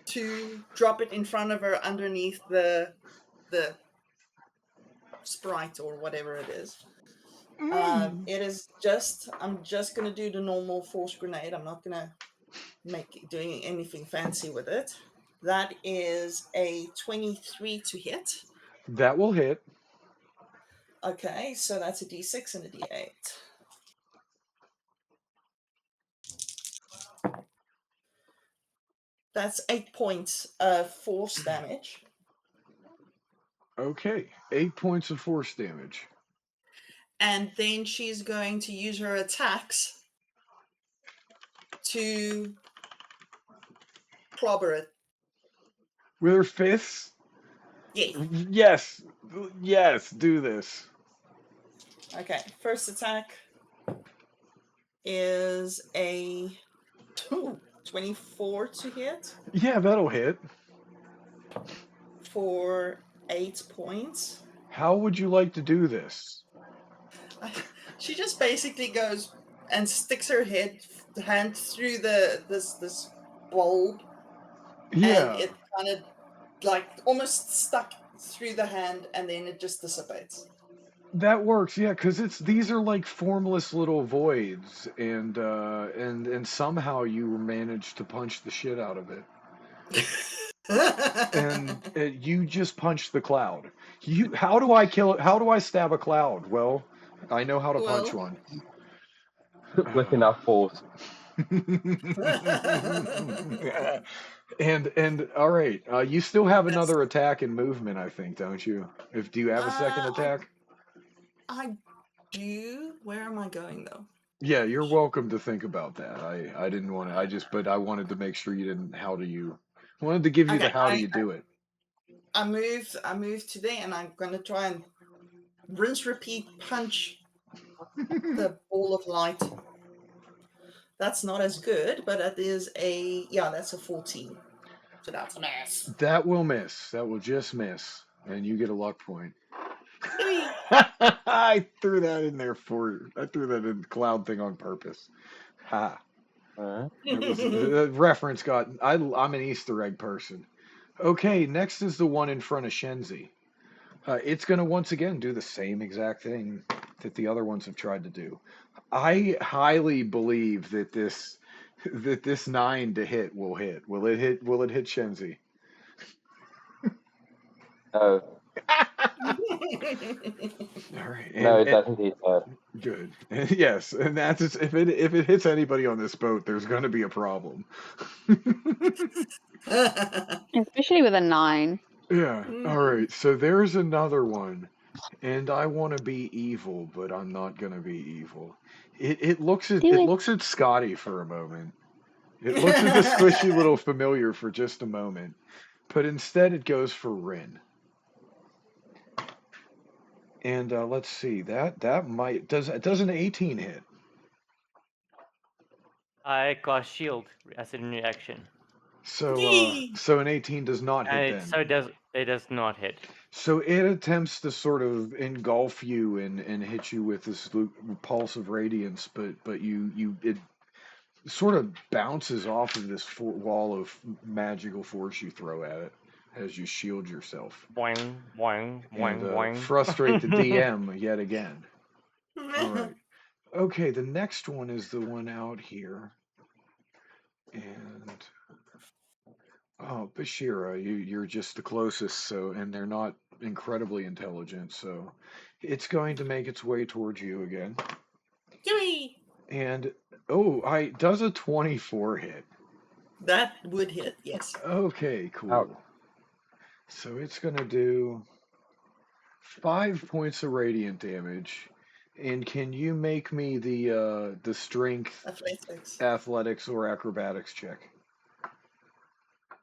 to drop it in front of her underneath the sprite or whatever it is. It is just I'm just gonna do the normal force grenade. I'm not gonna doing anything fancy with it. That is a 23 to hit. That will hit. Okay, so that's a d6 and a d8. That's 8 points of force damage. Okay, 8 points of force damage. And then she's going to use her attacks to clobber it. With her fists? Yes. Yes, yes, do this. Okay, first attack is a 24 to hit Yeah, that'll hit. for 8 points. How would you like to do this? She just basically goes and sticks her hand through this bulb, and Yeah, it kind of like almost stuck through the hand, and then it just dissipates. that works. Yeah, because these are like formless little voids, and somehow you managed to punch the shit out of it. And you just punched the cloud. How do I kill it? How do I stab a cloud? Well, I know how to punch Well, one. With enough force. And all right, you still have another attack and movement, I think, don't you? Do you have a second attack? I do. Where am I going though? Yeah, you're welcome to think about that. I didn't want to. But I wanted to make sure you didn't. Wanted to give you the Okay, how do you do it. I moved to there, and I'm gonna try and rinse, repeat, punch the ball of light. That's not as good, but that is that's a 14. So that's a miss. That will miss. That will just miss, and you get a luck point. Yay. I threw that in there I threw that in the cloud thing on purpose. Ha. The reference got. I'm an Easter egg person. Okay, next is the one in front of Shenzi. It's going to once again do the same exact thing that the other ones have tried to do. I highly believe that this 9 to hit will hit. Will it hit? Will it hit Shenzi? No, All right. no, it doesn't hit her. Good. Yes, and that's if it hits anybody on this boat, there's going to be a problem. Especially with a 9. Yeah. All right. So there's another one, and I want to be evil, but I'm not going to be evil. It looks at Do it. looks at Scotty for a moment. It looks at the squishy little familiar for just a moment, but instead it goes for Rin. And let's see that might does an 18 hit. I cast shield as a reaction, So an 18 does not hit and then. it does not hit. So it attempts to sort of engulf you and hit you with this repulsive radiance, but it sort of bounces off of this wall of magical force you throw at it, as you shield yourself Boing, boing, and boing, boing. frustrate the DM yet again. All right. Okay, the next one is the one out here. And oh, Bashira, you're just the closest, so and they're not incredibly intelligent, so it's going to make its way towards you again. Yui! And oh, I does a 24 hit. That would hit, yes. Okay, cool. Ouch. So it's gonna do 5 points of radiant damage. And can you make me the strength, Athletics. athletics, or acrobatics check?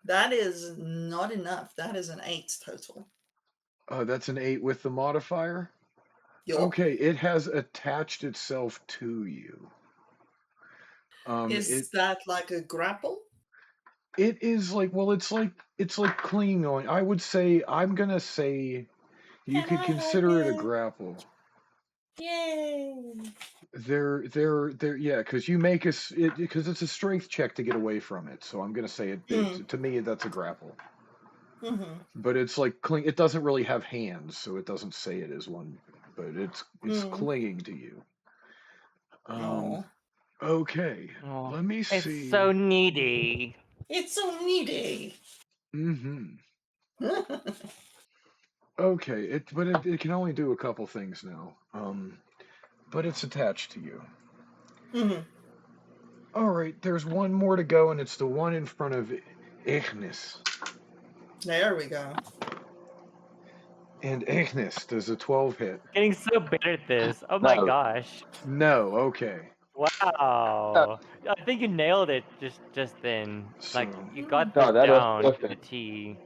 That is not enough. That is an 8 total. That's an 8 with the modifier. Yup. Okay, it has attached itself to you. Is that like a grapple? It is like, well, it's like clinging on. I would say, I'm gonna say you Can could I consider it a hug it? grapple. Yay! They're yeah, because you make us because it's a strength check to get away from it. So I'm gonna say to me that's a grapple. Mm-hmm. But it's like cling. It doesn't really have hands, so it doesn't say it is one. But it's clinging to you. Oh, Okay, Oh, let me it's see. so needy. it's so needy. Mm-hmm. Okay, but it can only do a couple things now. But it's attached to you. Mm-hmm. All right, there's one more to go, and it's the one in front of Ignis. There we go. And Ignis does a 12 hit. Getting so better at this. Oh my No. gosh. No, okay. Wow. I think you nailed it just then. Like So, you got No, this that was down to the perfect. T.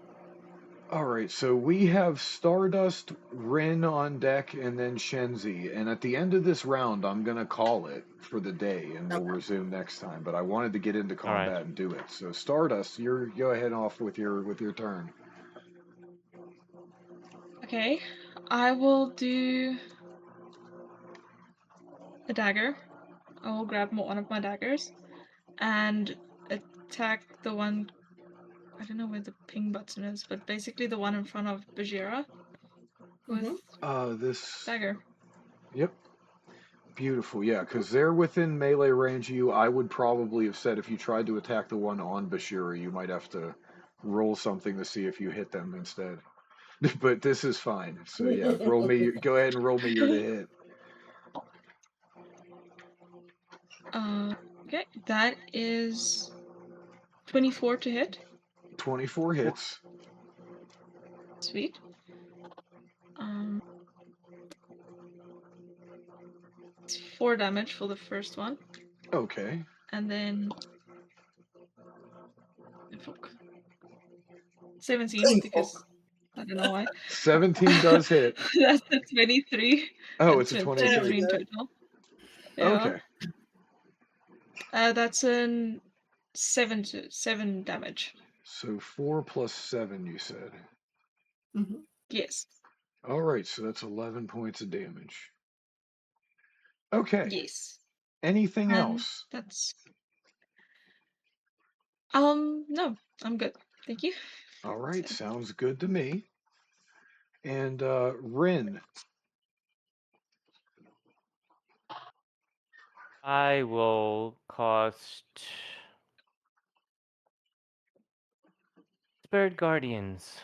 all right, so we have Stardust, Rin on deck, and then Shenzi. And at the end of this round, I'm gonna call it for the day, and we'll resume next time. But I wanted to get into All right. combat and do it. So Stardust, you're go ahead off with your turn. Okay, I will do a dagger. I will grab one of my daggers and attack the one. I don't know where the ping button is, but basically the one in front of Bajira with This. dagger. Yep. Beautiful, yeah, because they're within melee range of you. I would probably have said if you tried to attack the one on Bashira, you might have to roll something to see if you hit them instead. But this is fine. So yeah, go ahead and roll me your to hit. Okay, that is 24 to hit. 24 hits. Sweet. It's 4 damage for the first one, Okay. and then 17 because I don't know why. 17 does hit. That's a 23. Oh, That's it's a 23 23. in total. Yeah. Okay. That's an 7 damage. So 4 plus 7, you said. Mm-hmm. Yes. All right, so that's 11 points of damage. Okay. Yes. Anything And else? that's no, I'm good. Thank you. All right, sounds good to me. And Rin. I will cast Spirit Guardians.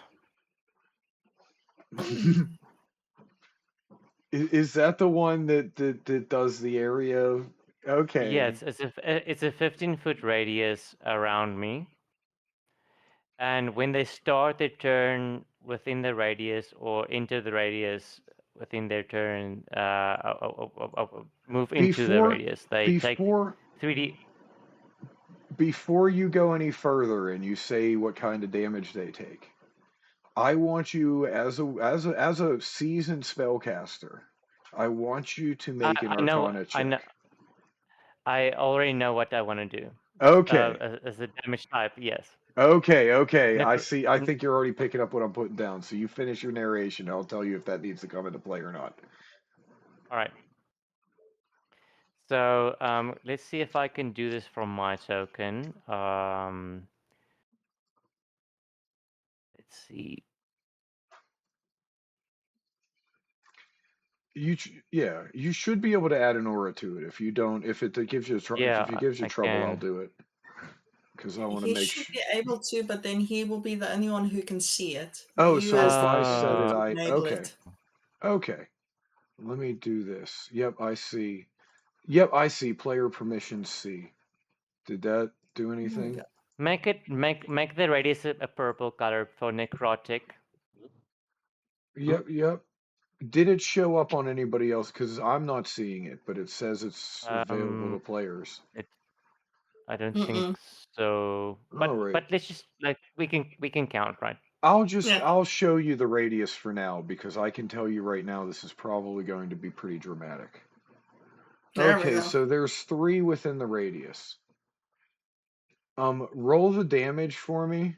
Is that the one that does the area? Okay. Yeah, it's a 15-foot radius around me. And when they start their turn within the radius or enter the radius within their turn, move into the Before radius, they take before 3d. before you go any further and you say what kind of damage they take, I want you as a seasoned spellcaster, I want you to make an I know, Arcana I know, check. I already know what I want to do. Okay. As a damage type, yes. Okay. I Never, see. I think you're already picking up what I'm putting down. So you finish your narration. I'll tell you if that needs to come into play or not. all right. So let's see if I can do this from my token. Let's Let's see. You should be able to add an aura to it. If you don't, if it gives you Yeah, if it gives you I trouble, I'll can. do it because I want to He make should sure. be able to, but then he will be the only one who can see it. Oh, You so as if the I player set have it, to I enable okay, it. okay. Let me do this. Yep, I see. Yep, I see. Player permissions C. Did that do anything? Make the radius a purple color for necrotic. Yep. Did it show up on anybody else? Because I'm not seeing it, but it says it's available to players. I don't think so. All right. But let's just like we can count, right? I'll show you the radius for now because I can tell you right now this is probably going to be pretty dramatic. There we Okay, go. so there's 3 within the radius. Roll the damage for me,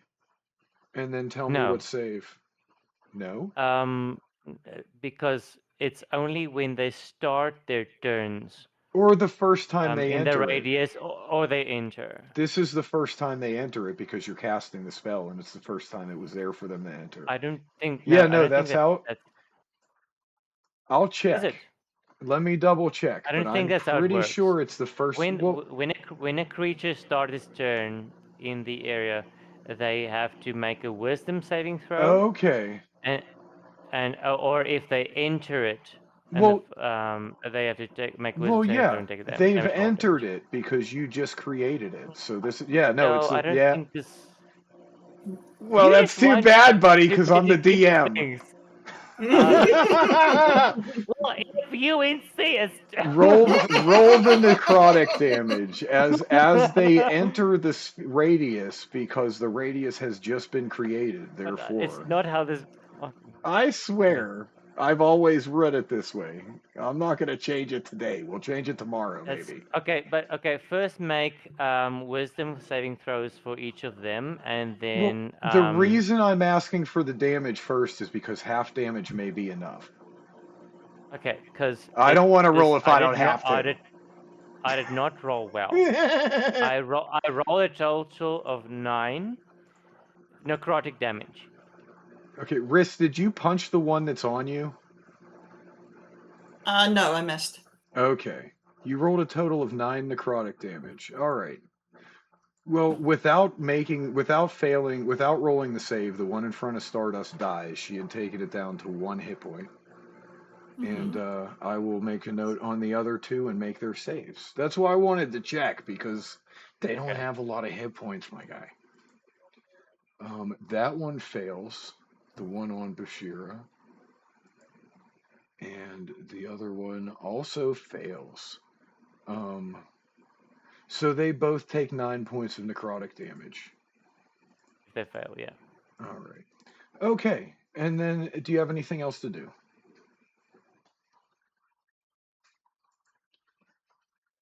and then tell me No. what save. No? Because it's only when they start their turns. Or the first time they in the enter it. radius, or they enter. This is the first time they enter it because you're casting the spell, and it's the first time it was there for them to enter. I don't think. Yeah, I no, don't that's think how. that's. I'll Is check. it? Let me double check, I but don't think I'm that's how it pretty works. sure it's the first. When a creature starts its turn in the area, they have to make a Wisdom saving throw. Okay. And or if they enter it, and Well, they have to make Wisdom well, saving throw yeah, and take they've damage roll entered damage. it because you just created it. So this, yeah, no, No, it's I don't yeah. think this. Well, You that's just too want bad, buddy, to because I'm the do DM. things. Well, if you insist. roll the necrotic damage as they enter this radius because the radius has just been created. But it's Therefore, not how this. I swear I've always read it this way. I'm not going to change it today. We'll change it tomorrow, That's maybe. okay, but okay. First, make wisdom saving throws for each of them, and Well, then the reason I'm asking for the damage first is because half damage may be enough. okay, because I don't want to roll if I don't have to. I did not roll well. I roll a total of 9 necrotic damage. Okay, Riss, did you punch the one that's on you? No, I missed. Okay. You rolled a total of 9 necrotic damage. All right. Well, without rolling the save, the one in front of Stardust dies. She had taken it down to 1 hit point. And I will make a note on the other 2 and make their saves. That's why I wanted to check because they don't have a lot of hit points, my guy. That one fails. The one on Bashira. And the other one also fails. So they both take 9 points of necrotic damage. If they fail, yeah. All right. Okay. And then, do you have anything else to do?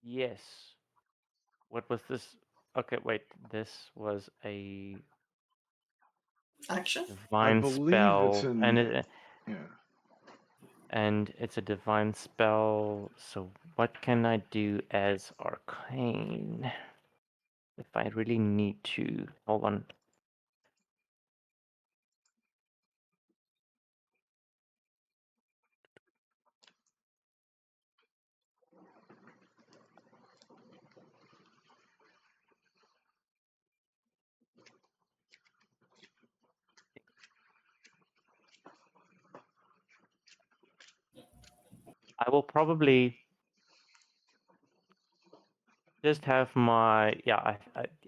Yes. What was this? Okay, wait. This was a Action? I divine believe it's spell, in. and Yeah. and it's a divine spell. So what can I do as arcane? If I really need to, hold on. I will probably just have my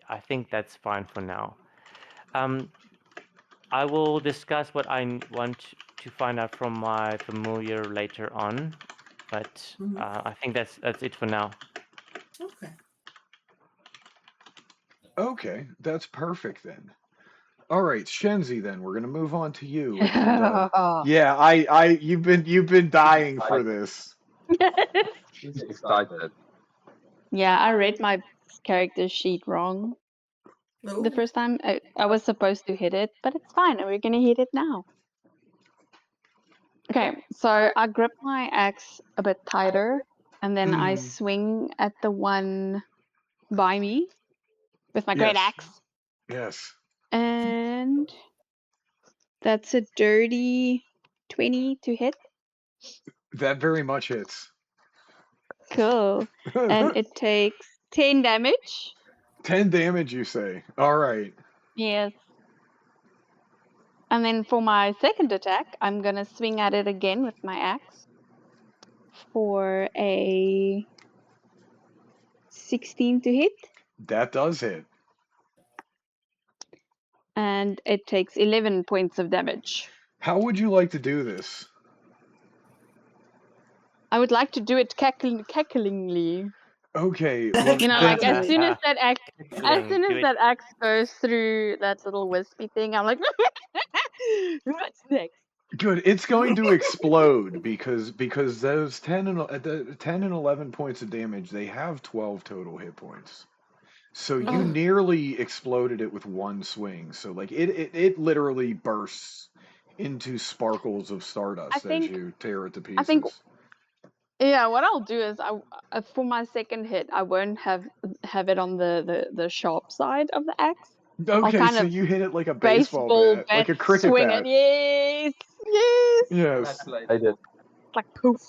I think that's fine for now. I will discuss what I want to find out from my familiar later on, but I think that's it for now. Okay. Okay, that's perfect then. All right, Shenzi. Then we're gonna move on to you. And, yeah, you've been dying for this. She's excited. Yeah, I read my character sheet wrong the Ooh. first time. I was supposed to hit it, but it's fine. We're gonna hit it now. Okay, so I grip my axe a bit tighter, and then I swing at the one by me with my great Yes. axe. Yes. And That's a dirty 20 to hit. That very much hits. Cool. And it takes 10 damage. 10 damage, you say? All right. Yes. And then for my second attack, I'm going to swing at it again with my axe for a 16 to hit. That does hit. And it takes 11 points of damage. How would you like to do this? I would like to do it cacklingly. Okay, well, You know, then, like as soon as that axe, Tickling, do it. axe goes through that little wispy thing, I'm like, what's next? good. It's going to explode because those 10 and 10 and 11 points of damage, they have 12 total hit points. So you Oh. nearly exploded it with one swing. So like it literally bursts into sparkles of stardust as think- you tear it to I think- pieces. Yeah, what I'll do is for my second hit, I won't have it on the sharp side of the axe. Okay, kind so of you hit it like a baseball bat, like a cricket swing bat. it. Yes. Yes. I did. Like poof.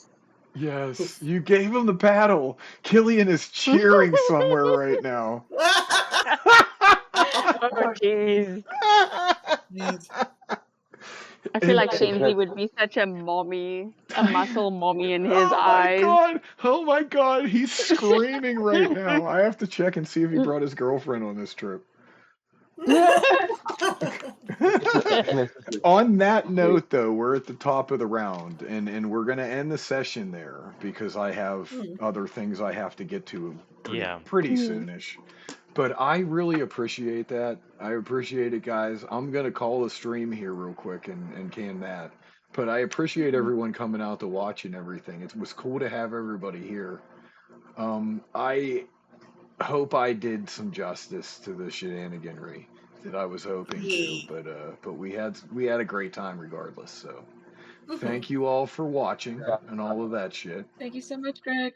Yes, you gave him the paddle. Killian is cheering somewhere right now. Oh jeez. Jeez. I feel like And- Shenzi would be such a muscle mommy in his eyes. Oh my god, he's screaming right now. I have to check and see if he brought his girlfriend on this trip. On that note, though, we're at the top of the round, and we're going to end the session there because I have other things I have to get to pretty soonish. But I really appreciate that. I appreciate it, guys. I'm going to call a stream here real quick and can that. But I appreciate everyone coming out to watch and everything. It was cool to have everybody here. I hope I did some justice to the shenaniganry that I was hoping to, but we had a great time regardless. So thank you all for watching and all of that shit. Thank you so much, Greg.